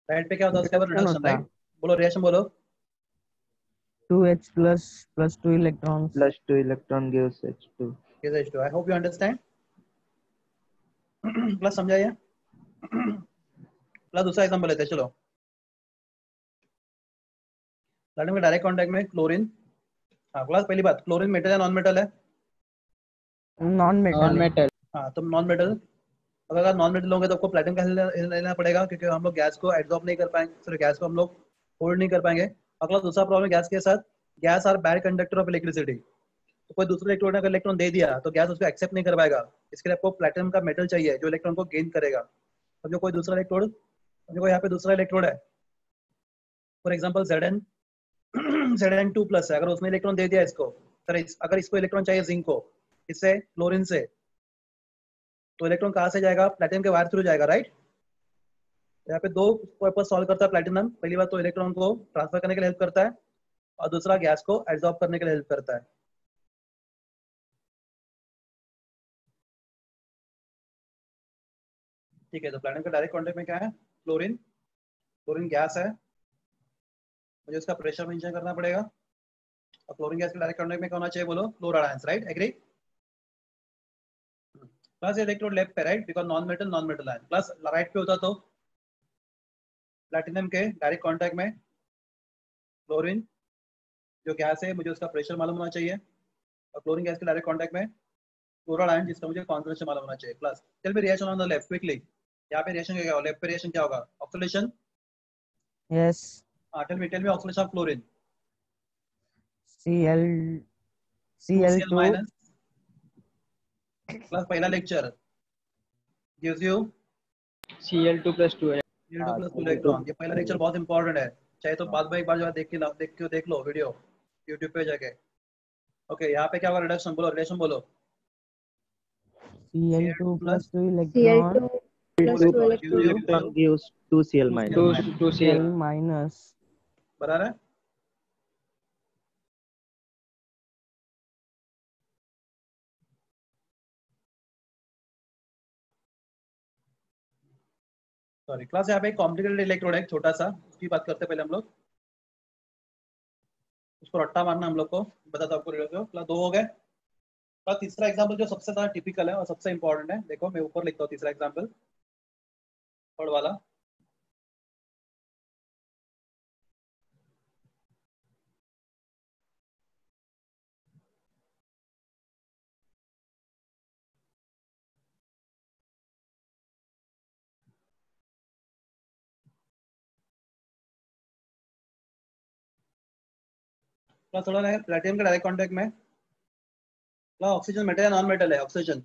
राइट पे क्या होता? उसके ऊपर रिडक्शन रिडक्शन, होता राइट। बोलो रिएक्शन बोलो। 2H plus 2 electrons Plus 2 electron gives H2. H2, I hope you understand. Plus समझाइए। प्लस दूसरा एग्जांपल लेते हैं, चलो। प्लैटिनम के डायरेक्ट कांटेक्ट में क्लोरीन। हाँ क्लास, पहली बात, क्लोरीन मेटल है नॉन मेटल है? नॉन मेटल हाँ तो नॉन मेटल, अगर नॉन मेटल होंगे तो आपको प्लैटिनम का लेना पड़ेगा क्योंकि हम लोग गैस को एब्जॉर्ब नहीं कर पाएंगे, सॉरी गैस को हम लोग होल्ड नहीं कर पाएंगे। अगला दूसरा प्रॉब्लम गैस के साथ, gas are bad conductor of electricity. तो कोई दूसरे इलेक्ट्रॉन ने अगर इलेक्ट्रॉन दे दिया तो गैस उसको एक्सेप्ट नहीं कर पाएगा। इसके लिए आपको प्लैटिनम का मेटल चाहिए जो इलेक्ट्रॉन को गेन करेगा। अब जो कोई दूसरा इलेक्ट्रोड, जो यहाँ पे दूसरा इलेक्ट्रोड है, फॉर एग्जाम्पल Zn2 प्लस है, अगर उसने इलेक्ट्रॉन दे दिया इसको, अगर इसको इलेक्ट्रॉन चाहिए जिंक को, इससे क्लोरीन से, तो इलेक्ट्रॉन कहाँ से जाएगा? प्लैटिनम के वायर थ्रू जाएगा, राइट। यहाँ पे दो पर्पज सॉल्व करता है प्लैटिनम। पहली बात तो इलेक्ट्रॉन को ट्रांसफर करने के लिए हेल्प करता है और दूसरा गैस को एब्जॉर्ब करने के लिए हेल्प करता है। ठीक है, तो प्लैटिनम के डायरेक्ट कांटेक्ट में क्या है? क्लोरीन। क्लोरीन गैस है, मुझे उसका प्रेशर मेंशन करना पड़ेगा। और क्लोरीन गैस के डायरेक्ट कांटेक्ट में क्या होना चाहिए बोलो? Chloride ions, right. Agree. Plus electrode left पे, right, because non metal ion. Plus right पे होता तो प्लैटिनम के डायरेक्ट कांटेक्ट में क्लोरीन जो गैस है, मुझे उसका प्रेशर मालूम होना चाहिए। और क्लोरीन गैस के डायरेक्ट कांटेक्ट में क्लोराइड आयन, जिसका मुझे कॉन्सेंट्रेशन मालूम होना चाहिए। Plus tell me reaction on the left quickly. यहाँ पे रिएक्शन क्या होगा? लेफ्ट पे रिएक्शन क्या होगा? Oxidation. yes tell me oxidation of chlorine. Cl Cl Cl2 minus. Plus पहला lecture gives you Cl2 plus 2 Cl2 plus 2 electron. ये पहला लेक्चर बहुत इंपॉर्टेंट है, चाहे तो बाद में एक बार जो है देख लो वीडियो यूट्यूब पे जाके। ओके, यहाँ पे क्या होगा? रिडक्शन बोलो, रिलेशन बोलो। Cl2 plus plus 2 electron Cl2 plus 2 electrons. Electron gives 2 Cl minus. 2 Cl. Cl minus बराबर है। सॉरी क्लास, यहाँ पे एक कॉम्प्लिकेटेड इलेक्ट्रोड है छोटा सा, उसकी बात करते हैं पहले हम लोग। उसको रट्टा मारना हम लोग को, बताता हूँ आपको रिडक्स क्लास। 2 हो गए। क्लास तीसरा एग्जाम्पल जो सबसे ज्यादा टिपिकल है और सबसे इंपॉर्टेंट है, देखो मैं ऊपर लिखता हूँ तीसरा एग्जाम्पल, थर्ड वाला। क्लास थोड़ा है प्लेटिनम के डायरेक्ट कांटेक्ट में। क्लास ऑक्सीजन मेटल या नॉन मेटल है? Oxygen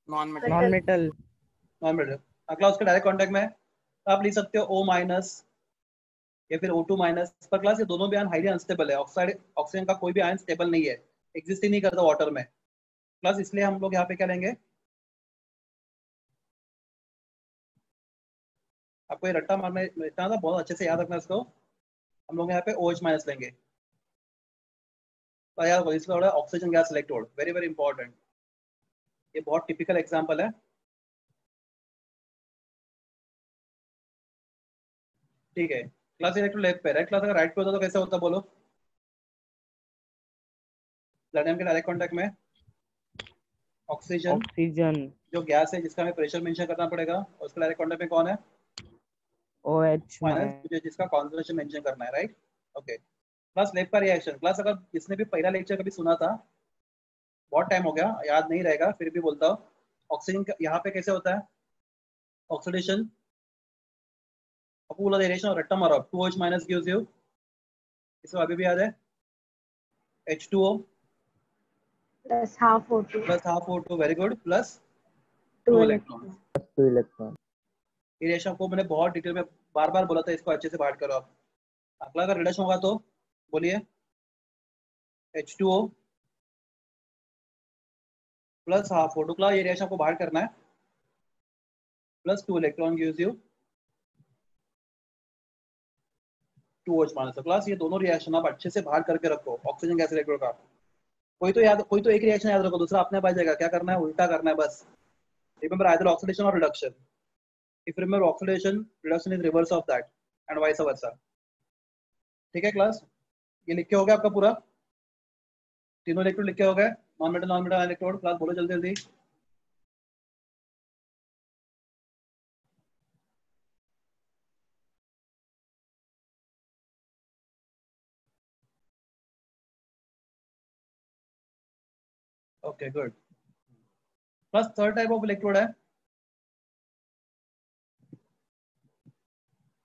non metal. Non metal. Non metal. अगला उसके डायरेक्ट कांटेक्ट में है, तो आप लिख सकते हो O माइनस या फिर O2 माइनस। पर क्लास ये दोनों भी आयन हाईली अनस्टेबल है, ऑक्साइड ऑक्सीजन का कोई भी आयन स्टेबल नहीं है, एग्जिस्ट ही नहीं करता वाटर में क्लास। इसलिए हम लोग यहाँ पे क्या लेंगे, आपको ये रट्टा मारना इतना था, बहुत अच्छे से याद रखना इसको। हम लोग यहाँ पे OH माइनस लेंगे, तो यार इसका oxygen gas electrode, very very important. ये बहुत टिपिकल एग्जांपल है, ठीक है। क्लास इलेक्ट्रोड लेफ्ट पे, राइट क्लास अगर राइट पे होता तो कैसे होता बोलो? प्लेटिनम के डायरेक्ट कांटेक्ट में ऑक्सीजन ऑक्सीजन जो गैस है जिसका हमें प्रेशर मेंशन करना पड़ेगा, और उसके डायरेक्ट कांटेक्ट में कौन है? OH माइनस, जिसका कॉन्सेंट्रेशन मेंशन करना है, राइट। ओके क्लास लेफ्ट का रिएक्शन। क्लास अगर किसने भी पहला लेक्चर कभी सुना था, बहुत टाइम हो गया याद नहीं रहेगा, फिर भी बोलता हूँ। ऑक्सीजन यहाँ पे कैसे होता है ऑक्सीडेशन, आपको बोला रिएक्शन और रट्टा मारो, 2OH माइनस गिव्स यू, इसको अभी भी याद है, H2O plus half O2, plus half O2, very good, plus 2 2 electron. electrons. 2 electron. ये रिएक्शन को मैंने बहुत डिटेल में बार बार बोला था, इसको अच्छे से बात करो आप। अगला अगर रिडक्शन होगा तो बोलिए, H2O plus half O2, class ये रिएक्शन को बाहर करना है, plus 2 electron gives you 2OH minus. Class ये दोनों रिएक्शन आप अच्छे से बाहर करके रखो ऑक्सीजन गैस इलेक्ट्रोड का। कोई तो एक रिएक्शन याद रखो, दूसरा अपने आप आ जाएगा, क्या करना है उल्टा करना है बस। रिमेंबर आइदर ऑक्सीडेशन और reduction. If remember oxidation, reduction is reverse of that and vice versa. ठीक है क्लास, ये लिख के हो गया आपका पूरा, तीनों इलेक्ट्रोड लिख के हो गए, नॉन मेटल इलेक्ट्रोड। क्लास बोलो जल्दी जल्दी। Okay good. Plus third type of electrode है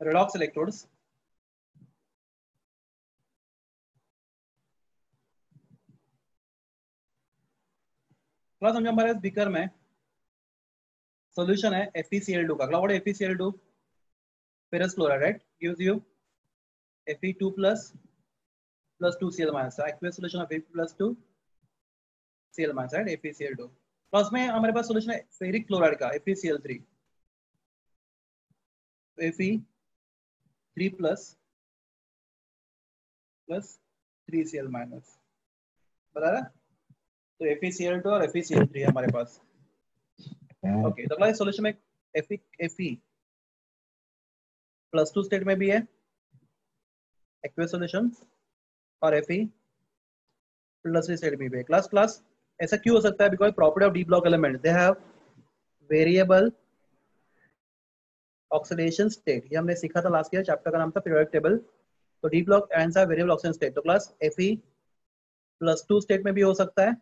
रेडॉक्स इलेक्ट्रोड्स। क्लास समझो हमारे बीकर में सॉल्यूशन है FeCl2 का। व्हाट है FeCl2? Ferrous chloride, right, gives you Fe2 plus 2Cl minus, aqueous solution of Fe plus 2Cl minus, right, FeCl2। Plus में हमारे पास solution है फेरिक क्लोराइड का FeCl3, Fe3 plus 3Cl minus, बता रहा। तो FeCl2 और FeCl3 है हमारे पास। ओके तो क्लास सॉल्यूशन में Fe प्लस 2 स्टेट में भी है एक्वियस सॉल्यूशन, और Fe प्लस 3 स्टेट में भी है। क्लास ऐसा क्यों हो सकता है? Because property of D block element, they have variable oxidation state. ये हमने सीखा था लास्ट ईयर, चैप्टर का नाम था पीरियोडिक टेबल। तो D block ions have variable oxidation state. तो क्लास Fe प्लस 2 स्टेट में भी हो सकता है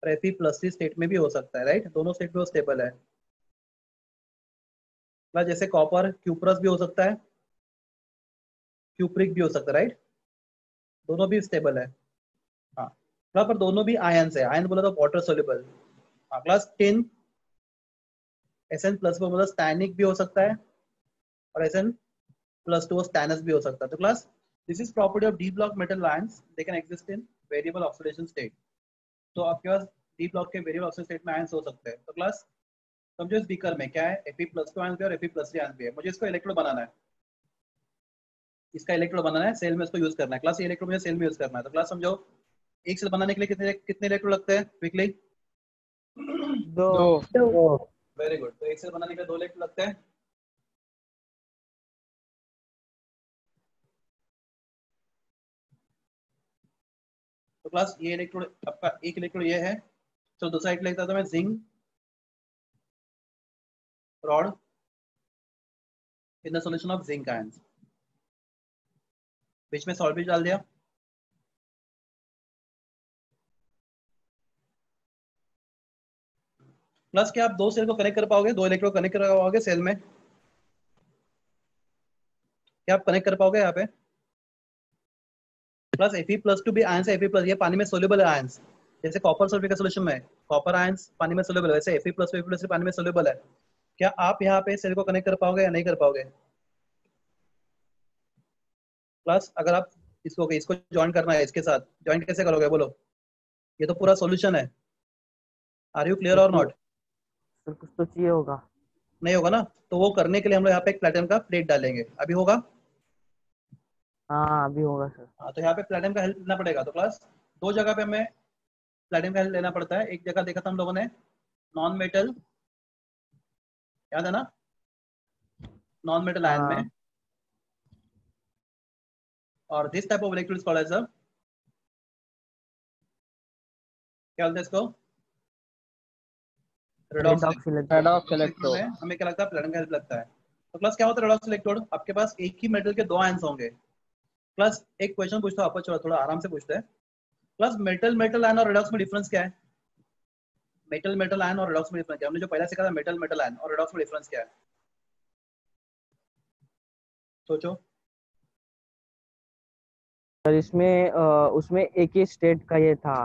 और Fe प्लस 3 स्टेट में भी हो सकता है, राइट, दोनों स्टेट में वो स्टेबल है। क्लास जैसे कॉपर क्यूप्रस भी हो सकता है, क्यूप्रिक भी हो सकता है, राइट, दोनों भी स्टेबल है। हाँ क्लास पर दोनों भी आयंस है, आयन बोला तो वाटर सोल्यूबल। हाँ क्लास टिन Sn प्लस मतलब स्टैनिक भी हो सकता है, और Sn प्लस 2 स्टैनस भी हो सकता है। तो class this is property of D block metal ions, they can exist in variable oxidation state. तो आपके पास डी ब्लॉक के वेरिएबल ऑक्सीडेशन स्टेट में आयंस हो सकते हैं। तो क्लास समझो इस बीकर में क्या है, Fe प्लस 2 आयंस भी और Fe प्लस 3 आयंस भी है। मुझे इसको इलेक्ट्रोड बनाना है, इसका इलेक्ट्रोड बनाना है, सेल में इसको यूज करना है। क्लास ये इलेक्ट्रोड मुझे सेल में यूज करना है। तो क्लास समझो एक सेल बनाने के लिए कितने कितने इलेक्ट्रोड लगते हैं क्विकली? 2 2. Very good. तो एक सेल बनाने के लिए 2 इलेक्ट्रोड लगते हैं। तो क्लास ये इलेक्ट्रोड आपका एक इलेक्ट्रोड ये है, चलो दूसरा एक लिखता था मैं, zinc rod in the solution of zinc ions, बीच में सॉल्वेंट डाल दिया। प्लस क्या आप दो सेल को कनेक्ट कर पाओगे, दो इलेक्ट्रोड कनेक्ट कर पाओगे सेल में, क्या आप कनेक्ट कर पाओगे यहाँ पे? प्लस Fe+2 भी आयंस है, Fe+, ये पानी में सोल्यूबल है आयंस, जैसे कॉपर सल्फेट का सॉल्यूशन में कॉपर आयंस पानी में सोल्यूबल है, वैसे Fe+, पानी में सोल्यूबल है। क्या आप यहाँ पे सेल को कनेक्ट कर पाओगे या नहीं कर पाओगे? प्लस अगर आप इसको ज्वाइन करना है इसके साथ, ज्वाइन कैसे करोगे बोलो? ये तो पूरा सॉल्यूशन है। आर यू क्लियर और नॉट? सर कुछ तो चाहिए होगा। नहीं होगा ना, तो वो करने के लिए हम लोग यहाँ पे एक प्लेटिनम का प्लेट डालेंगे, अभी होगा? हाँ अभी होगा सर। हाँ, तो यहाँ पे प्लेटिनम का हेल्प लेना पड़ेगा। तो क्लास दो जगह पे हमें प्लेटिनम का हेल्प लेना पड़ता है। एक जगह देखा था हम लोगों ने नॉन मेटल, याद है ना, नॉन मेटल आयन में, हाँ और this type of electrode is called as uh, क्या बोलते हैं इसको? Redox redox electrode. electrode। Redox में इलेक्ट्रोड। हमें क्या लगता है? प्लेटिनम का हेल्प लगता है। तो प्लस क्या होता है रेडॉक्स इलेक्ट्रोड? आपके पास एक ही मेटल के दो आयंस होंगे। प्लस एक क्वेश्चन पूछता हूँ आपको, चलो थोड़ा आराम से पूछते हैं। प्लस मेटल मेटल आयन और रेडॉक्स में डिफरेंस क्या है? मेटल मेटल आयन और रेडॉक्स में डिफरेंस क्या है? हमने जो पहला सीखा था मेटल मेटल आयन और रेडॉक्स में डिफरेंस क्या है? सोचो। सर इसमें उसमें एक ही स्टेट का ये था,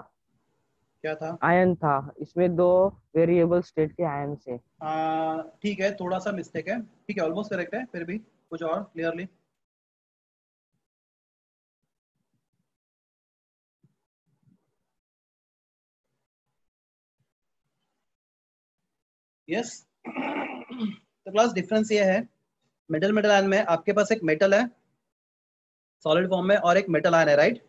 क्या था? आयन था, इसमें दो वेरिएबल स्टेट के आयन से। ठीक है, थोड़ा सा मिस्टेक है, ठीक है, ऑलमोस्ट करेक्ट है, फिर भी कुछ और क्लियरली। यस। तो क्लास डिफरेंस ये है, मेटल मेटल आयन में आपके पास एक मेटल है सॉलिड फॉर्म में और एक मेटल आयन है, राइट?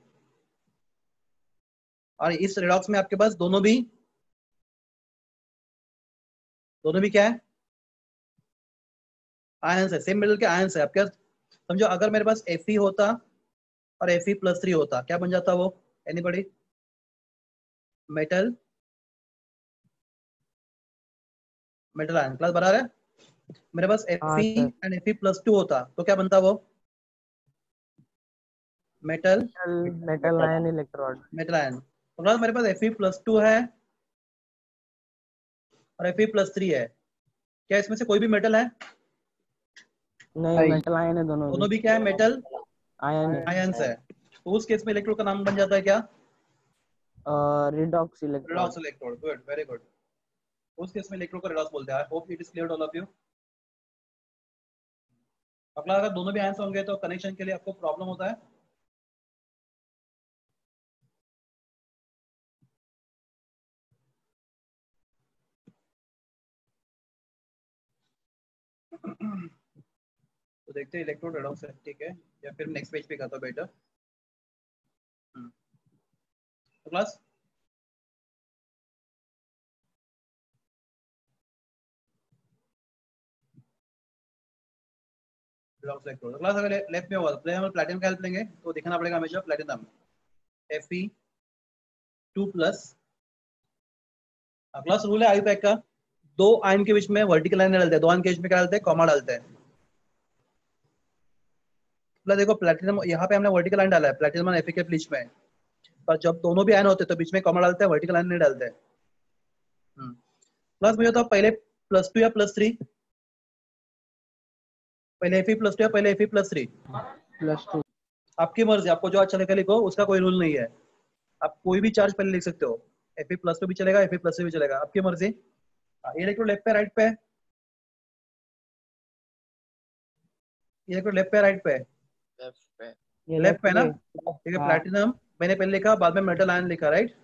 और इस रेडॉक्स में आपके पास दोनों भी क्या है? आयंस है, सेम मेटल के आयंस है आपके पास। समझो अगर मेरे पास Fe होता और Fe+3 होता, क्या बन जाता वो? Anybody? Metal metal ion, class बना रहे हैं? मेरे पास हाँ Fe सर। एंड Fe+2 होता तो क्या बनता वो? Metal metal ion electrode. Metal ion. तो क्लास मेरे पास Fe+2 है और Fe+3 है, क्या इसमें से कोई भी मेटल है? नहीं मेटल आयन है दोनों भी। दोनों भी क्या है? मेटल आयन है। आयंस है। तो उस केस में इलेक्ट्रोड का नाम बन जाता है क्या? Redox electrode. Redox electrode. Good, very good. उस केस में इलेक्ट्रोड को रेडॉक्स बोलते हैं। I hope it is clear all of you. अगला, अगर दोनों भी आयंस होंगे तो कनेक्शन के लिए आपको प्रॉब्लम होता है। तो देखते हैं इलेक्ट्रोड रेडॉक्स है, ठीक है, या फिर नेक्स्ट पेज पे खाता बेटर। तो क्लास रेडॉक्स इलेक्ट्रोड, क्लास अगर लेफ्ट में होगा तो पहले हम प्लैटिनम का हेल्प लेंगे, तो दिखाना पड़ेगा हमेशा प्लैटिनम Fe2+। क्लास रूल है आईपैक का, दो आयन के बीच में वर्टिकल लाइन डालते हैं, दो आयन के बीच में क्या डालते हैं? कॉमा डालते हैं। मतलब देखो प्लैटिनम, यहाँ पे हमने वर्टिकल लाइन डाला है प्लैटिनम और Fe के बीच में, पर जब दोनों भी आयन होते हैं तो बीच में कॉमा डालते हैं, वर्टिकल लाइन नहीं डालते हैं। प्लस मुझे तो पहले +2 या +3, पहले Fe+2 या पहले Fe+3? +2। आपकी मर्जी, आपको जो अच्छा लगे लिखो, उसका कोई रूल नहीं है। आप कोई भी चार्ज पहले लिख सकते हो, Fe+2 भी चलेगा, Fe+3 भी चलेगा, आपकी मर्जी। ये इलेक्ट्रोड लेफ्ट पे राइट पे? ये इलेक्ट्रोड लेफ्ट पे राइट पे? ये लेफ्ट पे लेफ्ट ना, पे। ठीक है। हाँ प्लैटिनम मैंने पहले लिखा, बाद में मेटल आयन लिखा, राइट?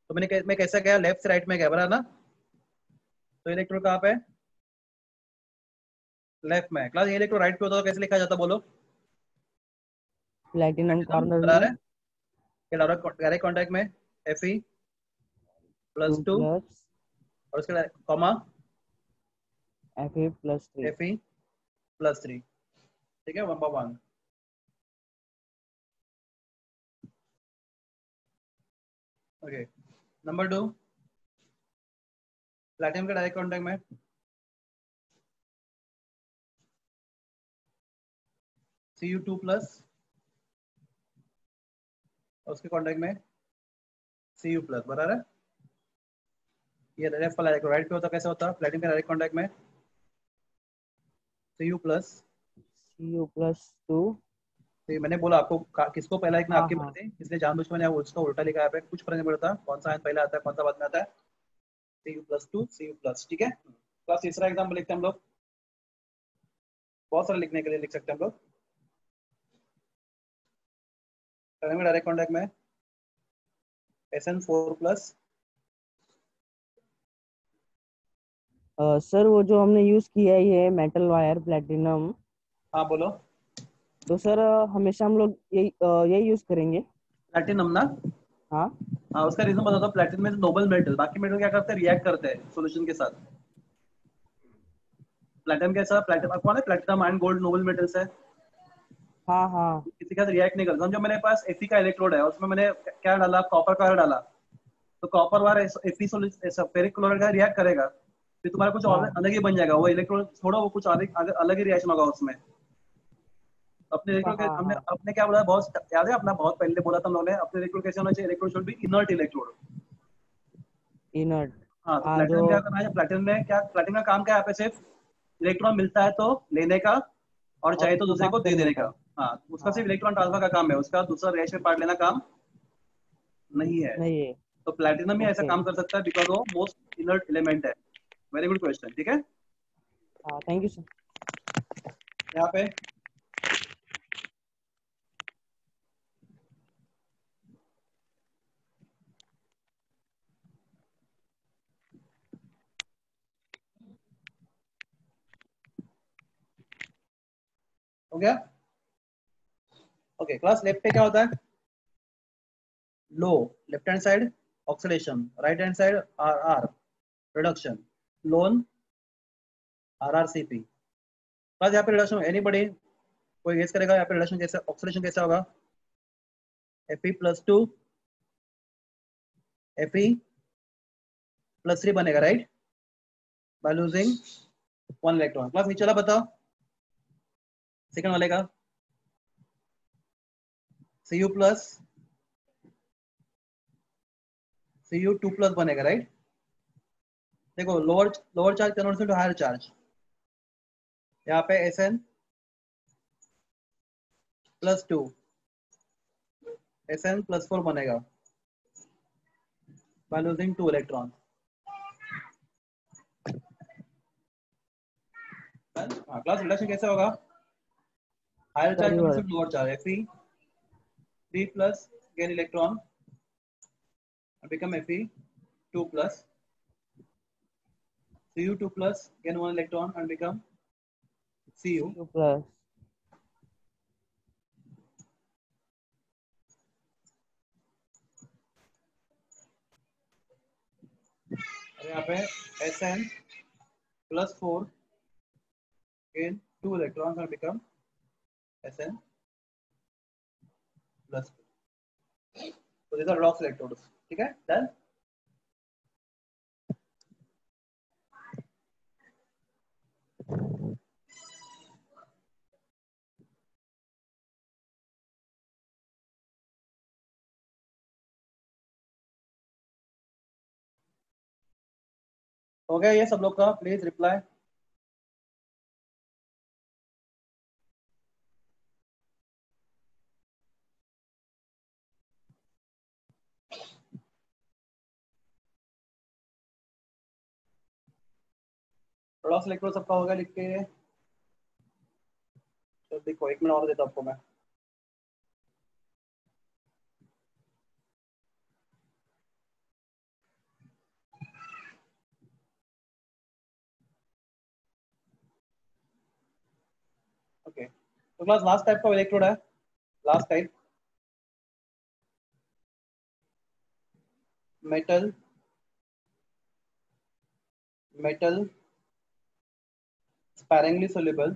तो मैं कैसा गया? लेफ्ट से राइट में गया, बराबर ना? तो इलेक्ट्रोड कहाँ पे? लेफ्ट में। क्लास ये इलेक्ट्रोड राइट पे होता तो कैसे लिखा जाता बोलो? प्लेटिनम प्लैटिनम कॉर्नर बराबर में है, डायरेक्ट कॉन्टैक्ट में टू Fe+2 प्लस और उसके कॉमा Fe+3। Fe+3, ठीक है, 1/1। ओके, नंबर 2, प्लेटिनम के डायरेक्ट कांटेक्ट में Cu2 प्लस, उसके कांटेक्ट में Cu प्लस, बराबर है। ये लेफ्ट वाला राइट पे होता कैसे होता, प्लेटिनम के डायरेक्ट कांटेक्ट में Cu प्लस। Cu+2। तो ये मैंने बोला आपको किसको पहला लिखना हाँ आपकी हाँ। मर्जी, इसलिए जानबूझ के मैंने उसका उल्टा लिखा है, कुछ फर्क नहीं पड़ता कौन सा पहले आता है कौन सा बाद में आता है। Cu+2 Cu+, ठीक है। तो तीसरा एग्जाम्पल लिखते हैं हम लोग, बहुत सारे लिखने के लिए लिख सकते हैं हम लोग। डायरेक्ट कॉन्टैक्ट में Sn4+। सर वो जो हमने यूज किया है ये मेटल वायर प्लेटिनम, हाँ बोलो। तो सर हमेशा हम लोग यही यूज करेंगे। प्लैटिनम ना, हाँ हाँ उसका रीजन बता दो। प्लैटिनम में नोबल मेटल, बाकी मेटल क्या करते हैं, रिएक्ट करते हैं सॉल्यूशन के साथ। प्लैटिनम के साथ, प्लैटिनम कौन है, platinum and gold noble metals है, हाँ हाँ। किसी के साथ रिएक्ट नहीं करता। जो मेरे पास Fe का इलेक्ट्रोड है उसमें मैंने क्या डाला, कॉपर का डाला, तो कॉपर वाला Fe फेरिक क्लोराइड का रिएक्ट करेगा, फिर तुम्हारा कुछ और हाँ अलग ही बन जाएगा। वो इलेक्ट्रोड छोड़ो, वो कुछ अलग ही रिएक्शन होगा उसमें। अपने हाँ इलेक्ट्रोड हमने हाँ। अपने क्या बोला, बहुत याद है अपना, बहुत पहले बोला था हम लोगों ने, अपने इलेक्ट्रोड कैसे होना चाहिए, electrode should B inert electrode. Inert. हाँ, तो हाँ जो प्लेटिनम क्या करना है, प्लेटिनम में क्या, प्लेटिनम का काम क्या है, यहाँ पे सिर्फ इलेक्ट्रॉन मिलता है तो लेने का, और और चाहे तो उसको दूसरे पास को दे करने देने का। का। हाँ, उसका हाँ सिर्फ इलेक्ट्रॉन ट्रांसफर का काम है, उसका दूसरा रेश में पार्ट लेना काम नहीं है। नहीं है। तो प्लेटिनम ही ऐसा ओके। काम कर सकता है बिकॉज वो मोस्ट इनर्ट एलिमेंट है। वेरी गुड क्वेश्चन, ठीक है। हाँ थैंक यू सर। यहाँ पे हो गया। ओके, क्लास लेफ्ट पे क्या होता है, लो, left hand side oxidation, right hand side R R reduction, LOAN RrCp। बस यहाँ पे रिडक्शन, एनीबॉडी कोई गेस करेगा यहाँ पे रिडक्शन कैसे, ऑक्सीडेशन कैसा होगा, Fe+2 Fe+3 बनेगा, right, by losing 1 electron. Class नीचे वाला बताओ, सेकंड वाले का Cu+, Cu2+ बनेगा, राइट। देखो lower lower charge conversion to higher charge, यहाँ पे Sn+2 Sn+4 बनेगा बाय लूजिंग 2 इलेक्ट्रॉन। हाँ, क्लास रिडक्शन कैसे होगा, higher charge reverse. Conversion to lower charge, Fe3+ gain electron and become Fe2+, Cu2+ gain 1 electron and become Cu। Cu+। और यहाँ पे Sn+4 gain 2 electrons and become Sn+2। So these are redox electrodes, ठीक है, done. हो गया ये सब लोग का, प्लीज रिप्लाई। redox electrode सबका हो गया लिख के, तो देखो 1 मिनट और देता हूँ आपको मैं। ओके, तो क्लास लास्ट टाइप का इलेक्ट्रोड है, last type metal metal sparingly soluble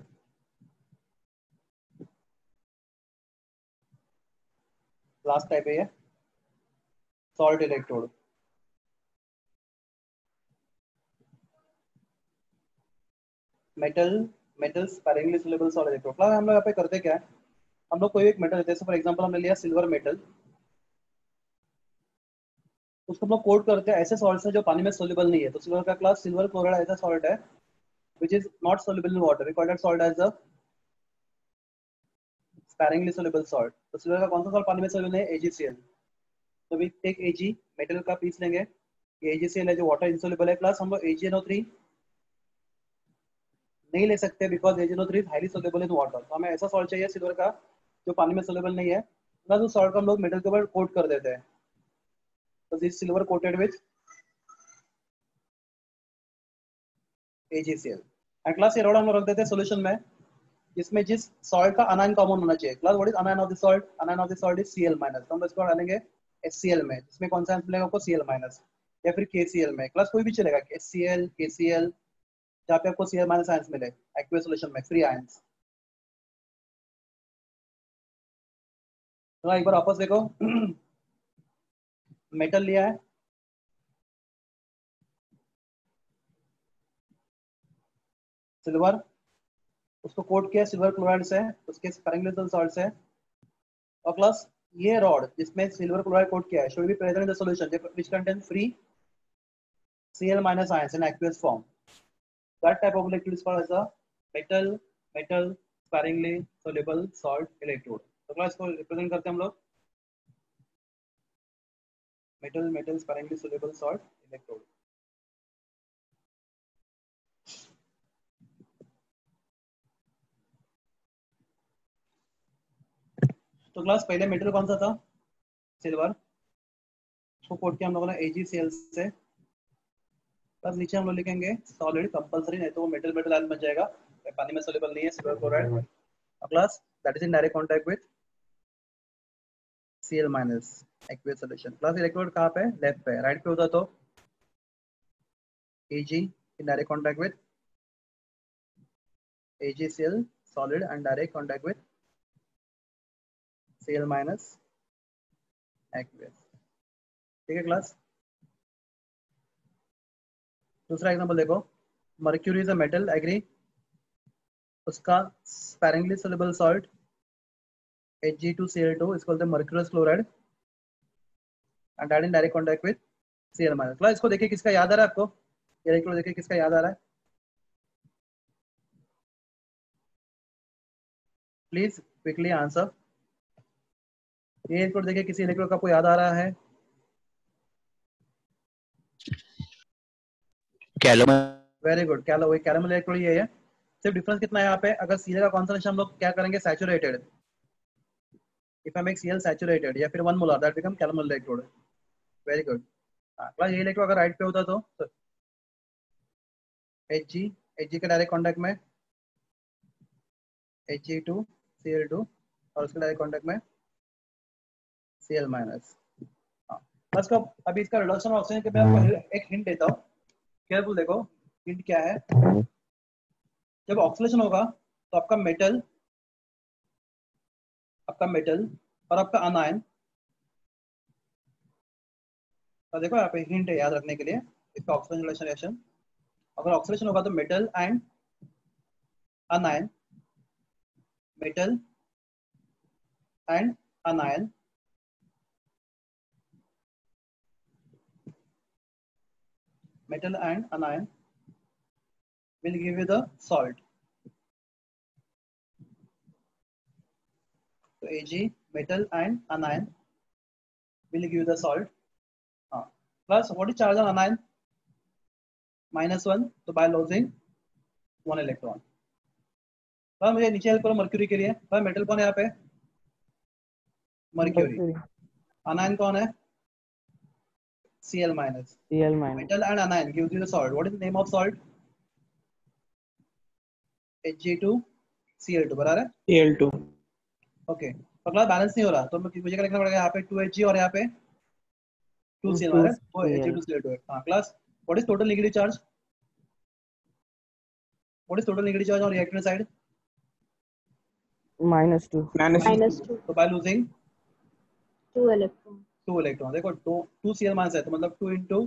last type है ये, salt electrode. Metal sparingly soluble salt electrode. Class हम लोग यहाँ पे करते क्या है, हम लोग कोई एक मेटल लेते हैं, फॉर एग्जांपल हमने लिया सिल्वर मेटल, उसको हम लोग कोट करते हैं ऐसे सॉल्ट से जो पानी में सोल्यूबल नहीं है। तो सिल्वर का क्लास सिल्वर क्लोराइड ऐसा सॉल्ट है which is not soluble in water. We call that salt as a sparingly soluble salt. तो सिल्वर का कौन सा सॉल्ट पानी में सोल्यूबल है? AgCl. तो we take Ag, मेटल का पीस लेंगे, ये AgCl है जो वाटर इंसोल्यूबल है। प्लस हम लोग AgNO3 नहीं ले सकते because AgNO3 is highly soluble in water. तो हमें ऐसा सॉल्ट चाहिए सिल्वर का जो पानी में सोल्यूबल नहीं है, प्लस उस सॉल्ट को हम लोग मेटल के ऊपर कोट कर देते हैं। तो this silver coated with AgCl and class ये रोड हम लोग रख देते हैं सॉल्यूशन में, जिसमें जिस सॉल्ट का अनायन कॉमन होना चाहिए। Class what is अनायन of the salt? अनायन of the salt is Cl minus. तो हम इसको डालेंगे HCl में, जिसमें कौन सा आंसर मिलेगा आपको? Cl माइनस, या फिर KCl में। क्लास कोई भी चलेगा, HCl, KCl, जहाँ पे आपको Cl माइनस आयंस मिले एक्वियस सॉल्यूशन में, फ्री आयंस। तो एक बार वापस देखो, मेटल लिया है, सिल्वर, उसको कोट किया सिल्वर क्लोराइड से, उसके स्पेरिंगली सॉल्ट से, और प्लस ये रॉड जिसमें सिल्वर क्लोराइड कोट किया है should be present in the solution which contain free Cl minus ions in aqueous form. That type of electrode is called as a metal sparingly soluble salt electrode. तो class इसको represent करते हैं हम लोग metal sparingly soluble salt electrode. तो class पहले metal कौन सा था? सिल्वर, उसको कोट किया हम लोगों ने AgCl से, प्लस नीचे हम लोग लिखेंगे सॉलिड कंपलसरी, नहीं तो वो मेटल आयन बन जाएगा, पानी में सोल्यूबल नहीं है silver chloride. Class that is in direct contact with Cl minus aqueous solution. Plus electrode कहाँ पे? लेफ्ट पे। राइट पे होता तो Ag in direct contact with AgCl solid and direct contact with Cl minus aqueous। ठीक है class. दूसरा example देखो, mercury is a metal, agree, उसका स्पेरिंगली सोल्यूबल सॉल्ट Ag2Cl2 इसको बोलते हैं mercurous chloride and that in direct contact with Cl minus. Class इसको देखिए किसका याद आ रहा है आपको? ये इलेक्ट्रोड देखिए किसका याद आ रहा है, प्लीज क्विकली आंसर। ये इलेक्ट्रोड देखिए किसी इलेक्ट्रोड का आपको याद आ रहा है? वेरी गुड, कैलोमल इलेक्ट्रोड ये है। सिर्फ डिफरेंस कितना है यहाँ पे, अगर Cl का कॉन्सेंट्रेशन हम लोग क्या करेंगे? Saturated. If I make Cl saturated या फिर 1 molar, that become calomel electrode. Very good. Class ये इलेक्ट्रोड अगर राइट पे होता तो Hg के डायरेक्ट कांटेक्ट में Ag2Cl2 और उसके डायरेक्ट कांटेक्ट में Cl माइनस। बस को अभी इसका रिडक्शन ऑक्सीजन के मैं आपको एक हिंट देता हूँ, केयरफुल देखो हिंट क्या है। जब ऑक्सीडेशन होगा तो आपका मेटल और आपका अनायन, तो देखो यहाँ पे हिंट है याद रखने के लिए इसका ऑक्सीजन रिडक्शन रिएक्शन। अगर ऑक्सीडेशन होगा तो metal and अनायन, metal and अनायन will give you the salt. So Ag, metal and anion will give you the salt. Plus what is charge on anion? -1, तो by losing 1 electron. तो मुझे नीचे help करो mercury के लिए। तो मेटल कौन है यहाँ पे? मर्क्यूरी। अनायन कौन है? Cl minus. Metal and anion gives you the salt. What is the name of salt? Hg2Cl2 बराबर है Cl2। ओके। तो क्लास बैलेंस नहीं हो रहा तो मुझे क्या लिखना पड़ेगा? यहाँ पे 2Hg और यहाँ पे 2Cl है, वो Hg2Cl2 है। हाँ class, what is total negative charge? What is total negative charge on reactant side? -2. -2. तो बाय लूजिंग 2 electrons. 2 इलेक्ट्रॉन, देखो 2 Cl माइनस है तो मतलब 2 इंटू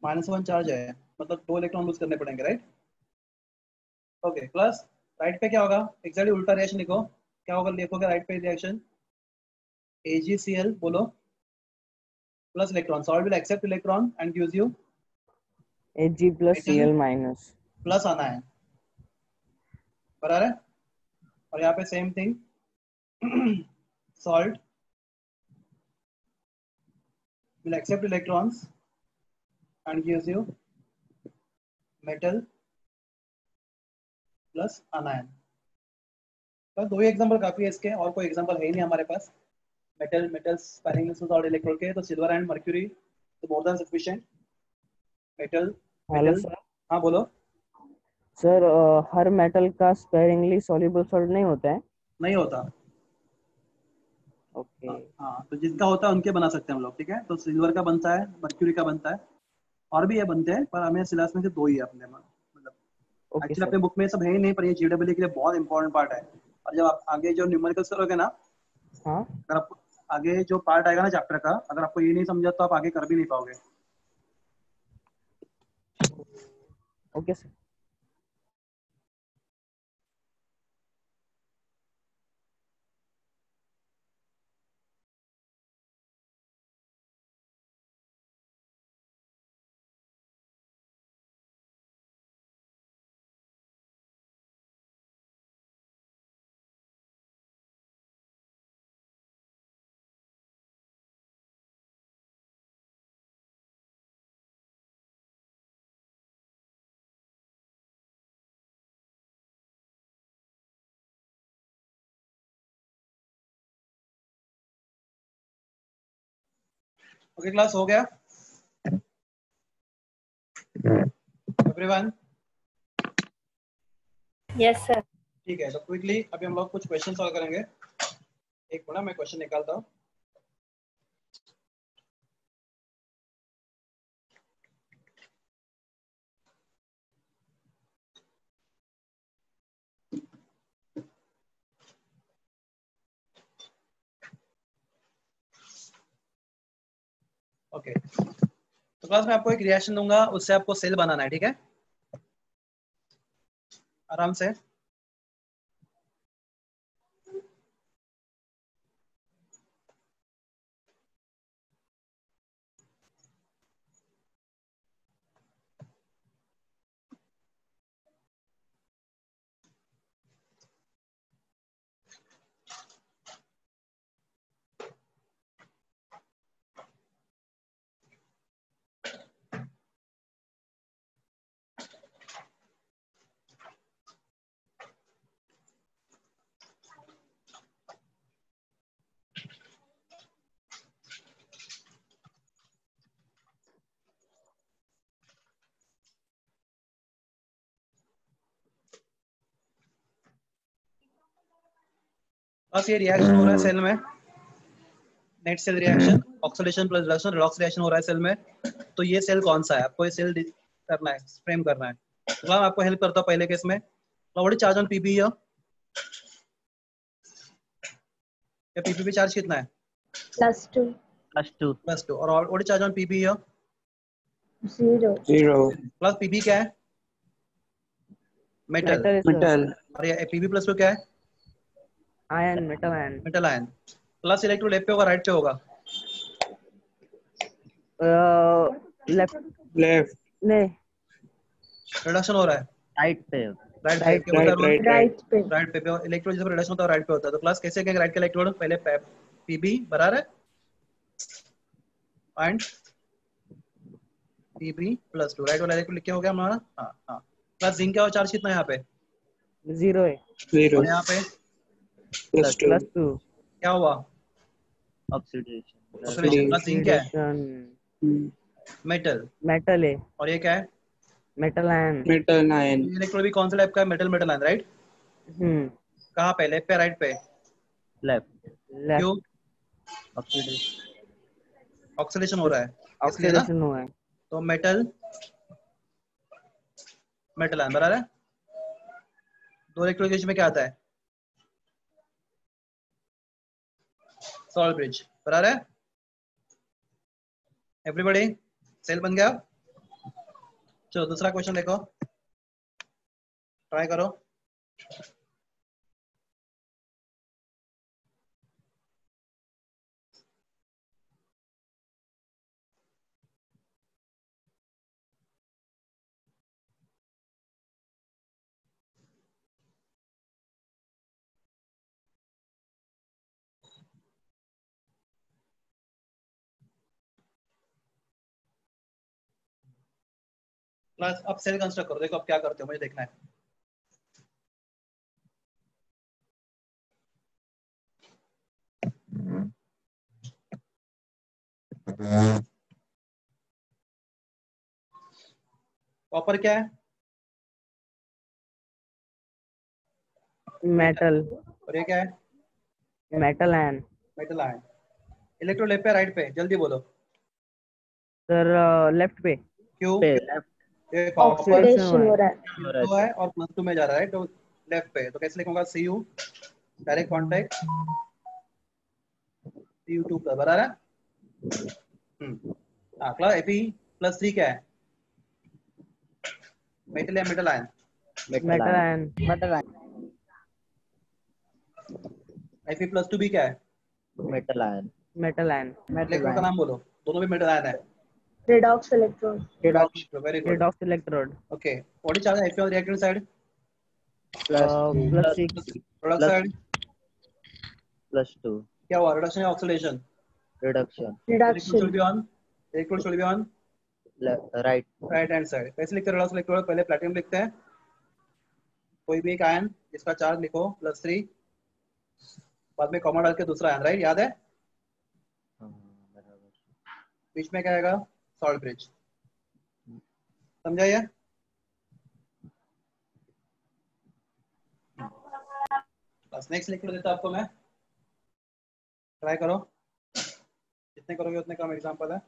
-1 चार्ज है, मतलब 2 इलेक्ट्रॉन लूज करने पड़ेंगे, राइट। ओके, प्लस राइट पे क्या होगा, एग्जैक्टली उल्टा रिएक्शन लिखो, क्या होगा, लिखोगे राइट पे रिएक्शन AgCl बोलो plus electron, salt will accept electron and gives you Ag plus metal Cl minus. Plus आना है, बराबर है। और यहाँ पे same thing salt will accept electrons and gives you metal plus anion। तो 2 ही एग्जांपल काफी है इसके, और कोई एग्जांपल है ही नहीं हमारे पास। मेटल्स पैरिंग विदाउट इलेक्ट्रोड के, तो सिल्वर एंड मर्क्यूरी तो more than sufficient. Metal hello metal sir. हाँ बोलो। सर हर मेटल का स्पेरिंगली सॉल्युबल सॉल्ट नहीं होता है? नहीं होता। ओके। हाँ तो जिनका होता है उनके बना सकते हैं हम लोग, ठीक है। तो सिल्वर का बनता है, मर्क्यूरी का बनता है, और भी ये बनते हैं, पर हमें सिलेबस में से 2 ही है अपने में, मतलब ओके एक्चुअली सर। अपने बुक में सब है ही नहीं, पर ये GW के लिए बहुत इंपॉर्टेंट पार्ट है। और जब आप आगे जो न्यूमेरिकल्स करोगे ना, हाँ। अगर आप आगे जो पार्ट आएगा ना चैप्टर का, अगर आपको ये नहीं समझा तो आप आगे कर भी नहीं पाओगे। Okay sir. ओके क्लास हो गया एवरीवन? Yes, sir. ठीक है, तो क्विकली अभी हम लोग कुछ क्वेश्चन सॉल्व करेंगे। एक मिनट मैं क्वेश्चन निकालता हूँ। ओके, तो क्लास में आपको एक रिएक्शन दूंगा, उससे आपको सेल बनाना है, ठीक है, आराम से। बस ये रिएक्शन हो रहा है सेल में, net cell reaction, oxidation plus reduction, redox reaction हो रहा है सेल में। तो ये सेल कौन सा है, आपको ये सेल करना है, फ्रेम करना है। तो मैं आपको हेल्प करता हूँ पहले केस में। What charge on Pb here? या पीपी चार्ज कितना है? +2. +2. +2। और what charge on Pb here? 0. 0. Plus Pb क्या है? मेटल। मेटल है सर। Metal. और ये पीबी प्लस क्या है? Ion, metal ion. Metal ion. Plus electrode left पे होगा राइट पे होगा? लेफ्ट। Left. नहीं, रिडक्शन हो रहा है राइट पे। राइट पे, राइट। क्या बोलता है Right. रोहन? Right. Right पे. राइट पे इलेक्ट्रोड जब रिडक्शन होता है राइट पे होता है। तो प्लस कैसे क्या राइट का इलेक्ट्रोड, पहले पीबी बराबर है एंड पीबी +2, राइट वाला इलेक्ट्रोड लिख के हो गया हमारा। हाँ हाँ, प्लस जिंक का चार्ज कितना है यहाँ पे? 0 है। 0. और यहाँ पे +2. +2। क्या हुआ? ऑक्सीडेशन। ऑक्सीडेशन। प्लस जिंक क्या है? ऑक्सीडेशन। मेटल। मेटल है। और ये क्या है? Metal ion. Metal ion. ये इलेक्ट्रोड भी कौन सा टाइप का है? Metal metal ion, right. Hmm. कहाँ पे, लेफ्ट पे राइट पे? लेफ्ट। क्यों? लेफ्ट। ऑक्सीडेशन। ऑक्सीडेशन हो रहा है इसलिए ना। ऑक्सीडेशन हुआ है। तो मेटल मेटल आयन बराबर है। 2 इलेक्ट्रोड के बीच में क्या आता है? सॉल्ट ब्रिज बराबर है। एवरीबॉडी सेल बन गया। चलो दूसरा क्वेश्चन देखो, ट्राई करो। क्लास अब सेल कंस्ट्रक्ट करो, देखो अब क्या करते हो, मुझे देखना है। कॉपर क्या है मेटल, और ये क्या है? Metal ion. Metal ion. Electro left पे राइट पे, जल्दी बोलो। सर लेफ्ट पे। क्यों? लेफ्ट ये कॉपर ऑक्सीडेशन हो रहा है। हो रहा तो है है और +2 में जा रहा है, तो लेफ्ट पे, तो कैसे लिखूंगा? Cu direct contact Cu2 plus बराबर है। हाँ क्लास Fe+3 क्या है? मेटल या metal ion? Metal ion. Metal ion. Fe+2 भी क्या है? Metal ion. Metal ion. Electrode का नाम बोलो, दोनों भी मेटल आयन है। Redox electron. Redox, very good. Redox electrode. Okay, what is charge Fe on the reactant side? +6। Product side +2 क्या हुआ? रिडक्शन या oxidation? Reduction. Electrode reduction. Should be on, electrode should be on right. Right hand side. कैसे लिखते हैं redox electrode? पहले platinum लिखते हैं, कोई भी एक आयन जिसका चार्ज लिखो +3, बाद में कॉमा डाल के दूसरा आयन, राइट? याद है? बराबर। बीच में क्या आएगा? Salt bridge. समझा ये? बस नेक्स्ट लिख देता आपको मैं, ट्राई करो, जितने करोगे उतने कम एग्जांपल है।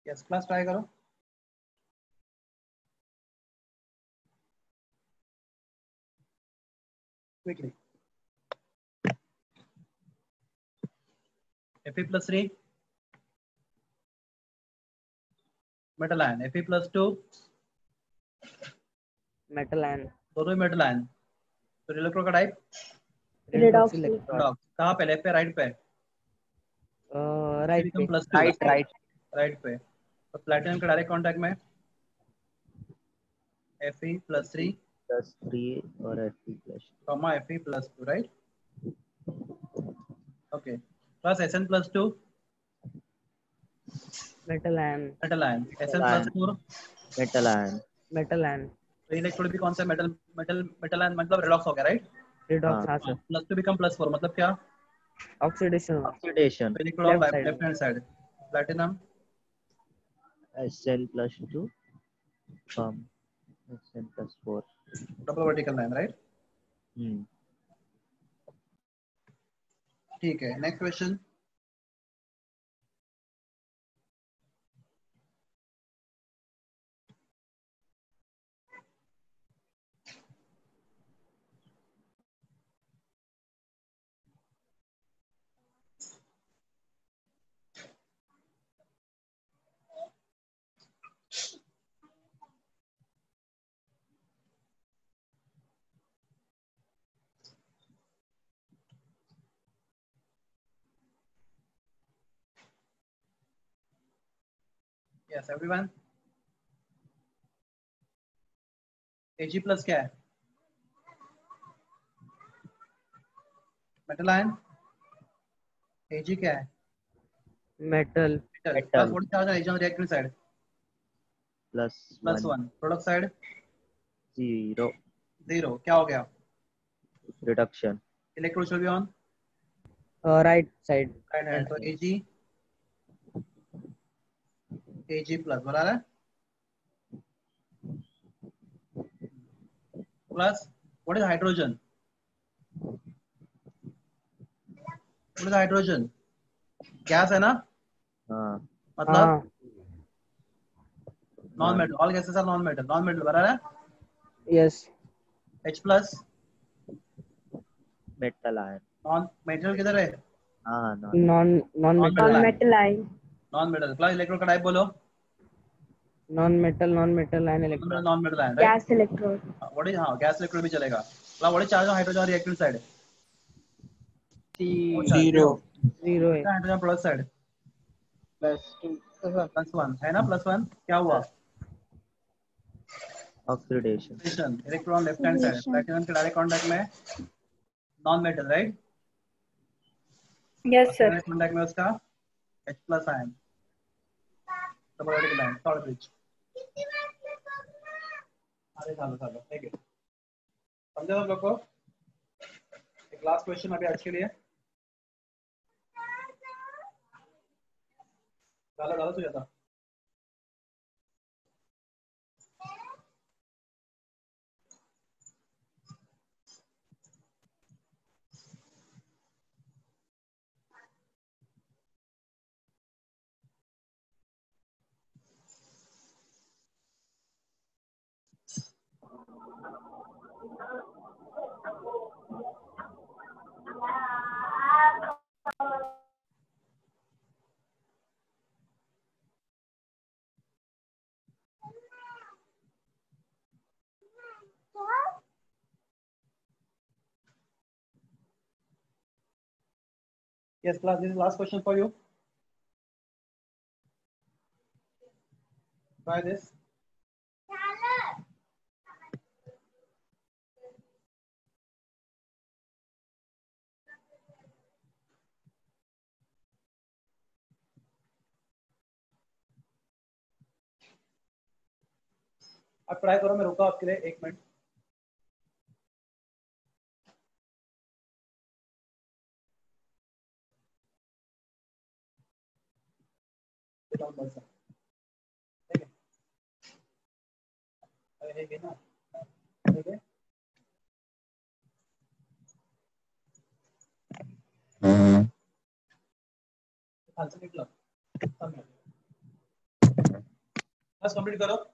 यस क्लास, ट्राई करो। Quickly. Fe+3 metal ion, Fe+2 metal ion. दोनों ही मेटल आयन। तो इलेक्ट्रोड का टाइप रेडॉक्स इलेक्ट्रोड। डॉग। कहाँ पे? लेफ्ट पे राइट पे? राइट पे। +2 राइट राइट। राइट पे। तो प्लैटिनम के डायरेक्ट कांटेक्ट में Fe+3 +3 और Fe+2। Comma Fe+2, right? Okay, plus Sn+2 metal ion. Metal ion, metal ion. Sn+4 metal ion. Metal ion. तो इलेक्ट्रोड भी कौन सा? मेटल मेटल मेटल आयन, मतलब रिडॉक्स हो गया, राइट? रिडॉक्स। हाँ सर। +2 बिकम +4 मतलब क्या? Oxidation. Oxidation. Electrode on left side. Left hand side, platinum Sn+2 from Sn+4। Double vertical line, right? ठीक है, next question. Yes everyone, Ag+ क्या है? मेटल आयन, Ag क्या है? metal, metal Metal. Plus what charge है on reactant side? plus plus 1 1, product side 0 0, क्या हो गया? reduction electrode should be on right side, right hand, तो Ag प्लस बराबर है plus what is hydrogen? What is hydrogen? Gas है ना, हाँ मतलब non non metal, all gases are non metal, non metal बराबर है yes, H plus, metal ion non metal किधर है? हाँ non non non metal, metal ion, non-metal ion, non metal plus electrode का टाइप बोलो, non metal ion electron, non metal ion right, gas electrode, what is, हाँ gas electrode भी चलेगा, मतलब what is charge on hydrogen reactant side? C Zero. 0 है hydrogen product side plus 2 plus 1 है ना, plus 1 क्या हुआ? oxidation electron left hand side, oxidation. Platinum के डायरेक्ट कांटेक्ट में non metal right, Yes, sir. Direct contact में उसका H plus ion, सबोरेटिक लाइन सॉल्ट ब्रिज, अरे सालो ठीक है, समझे आप लोग को? एक लास्ट क्वेश्चन अभी आज के लिए, डाला तो जाता। Yes, class, this is last question for you. Try this. अब ट्राई करो, मैं रुका आपके लिए 1 मिनट। ठीक है, अरे ना, ठीक है, आंसर निकला, बस कंप्लीट करो।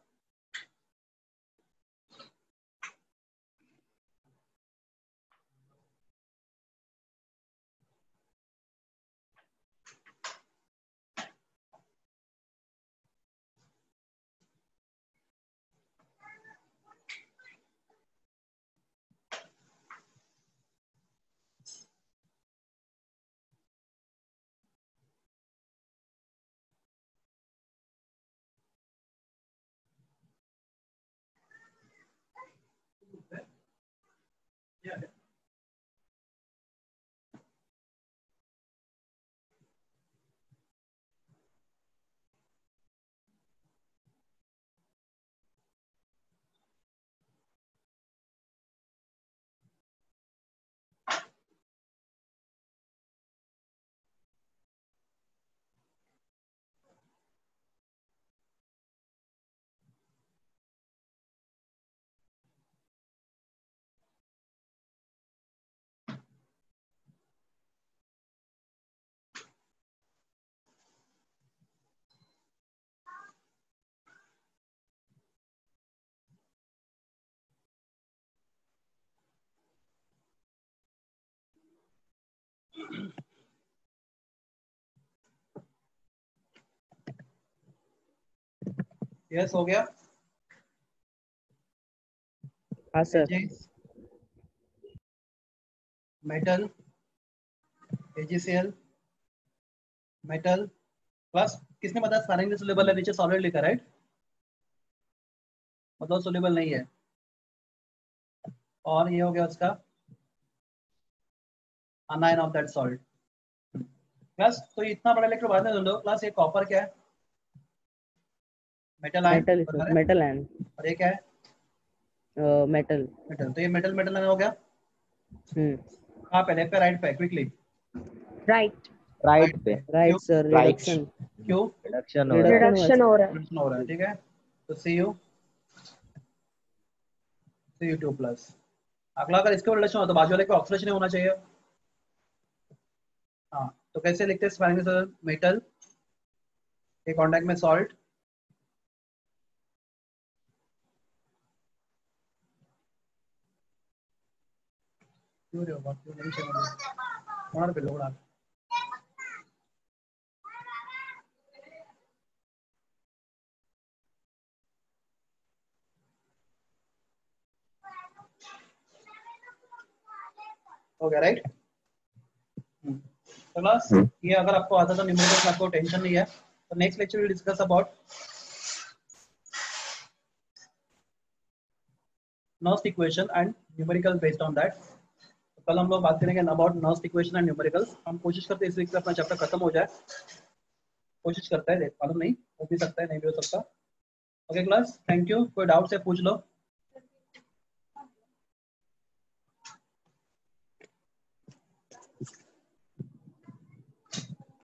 यस हो गया। हाँ sir metal, AgCl, metal plus किसने बताया स्पैनिंग सोल्यूबल है, नीचे सॉलिड लिखा राइट, मतलब सोल्यूबल नहीं है। और ये हो गया उसका anion of that salt. Class तो इतना बड़ा इलेक्ट्रो बाद में ढूंढो। क्लास ये कॉपर क्या है? Metal ion. Metal metal ion और ये क्या है? Metal metal. तो ये मेटल मेटल आयन हो गया। कहाँ पे? लेफ्ट पे राइट पे? क्विकली। राइट राइट पे राइट सर Right. रिडक्शन क्यों? रिडक्शन हो रहा है। रिडक्शन हो रहा है। रिडक्शन हो रहा है, ठीक है। तो Cu2 प्लस। अगला अगर इसके रिलेशन हो तो बाजू वाले पे ऑक्सीडेशन होना चाहिए। हाँ, तो कैसे लिखते हैं स्पेलिंग सर? मेटल के कांटेक्ट में सॉल्ट, क्यों रे बात क्यों नहीं समझ कोण पे लोड़ा। हो गया राइट। तो क्लास ये अगर आपको आता था न्यूमेरिकल्स, आपको टेंशन नहीं है। तो next lecture will discuss about Nernst equation and numerical based on that. कल हम लोग बात करेंगे about Nernst equation and numericals. हम कोशिश करते हैं इस वीक में अपना चैप्टर खत्म हो जाए, कोशिश करते हैं, मालूम नहीं हो भी सकता है नहीं भी हो सकता। Okay class, thank you. कोई डाउट है पूछ लो।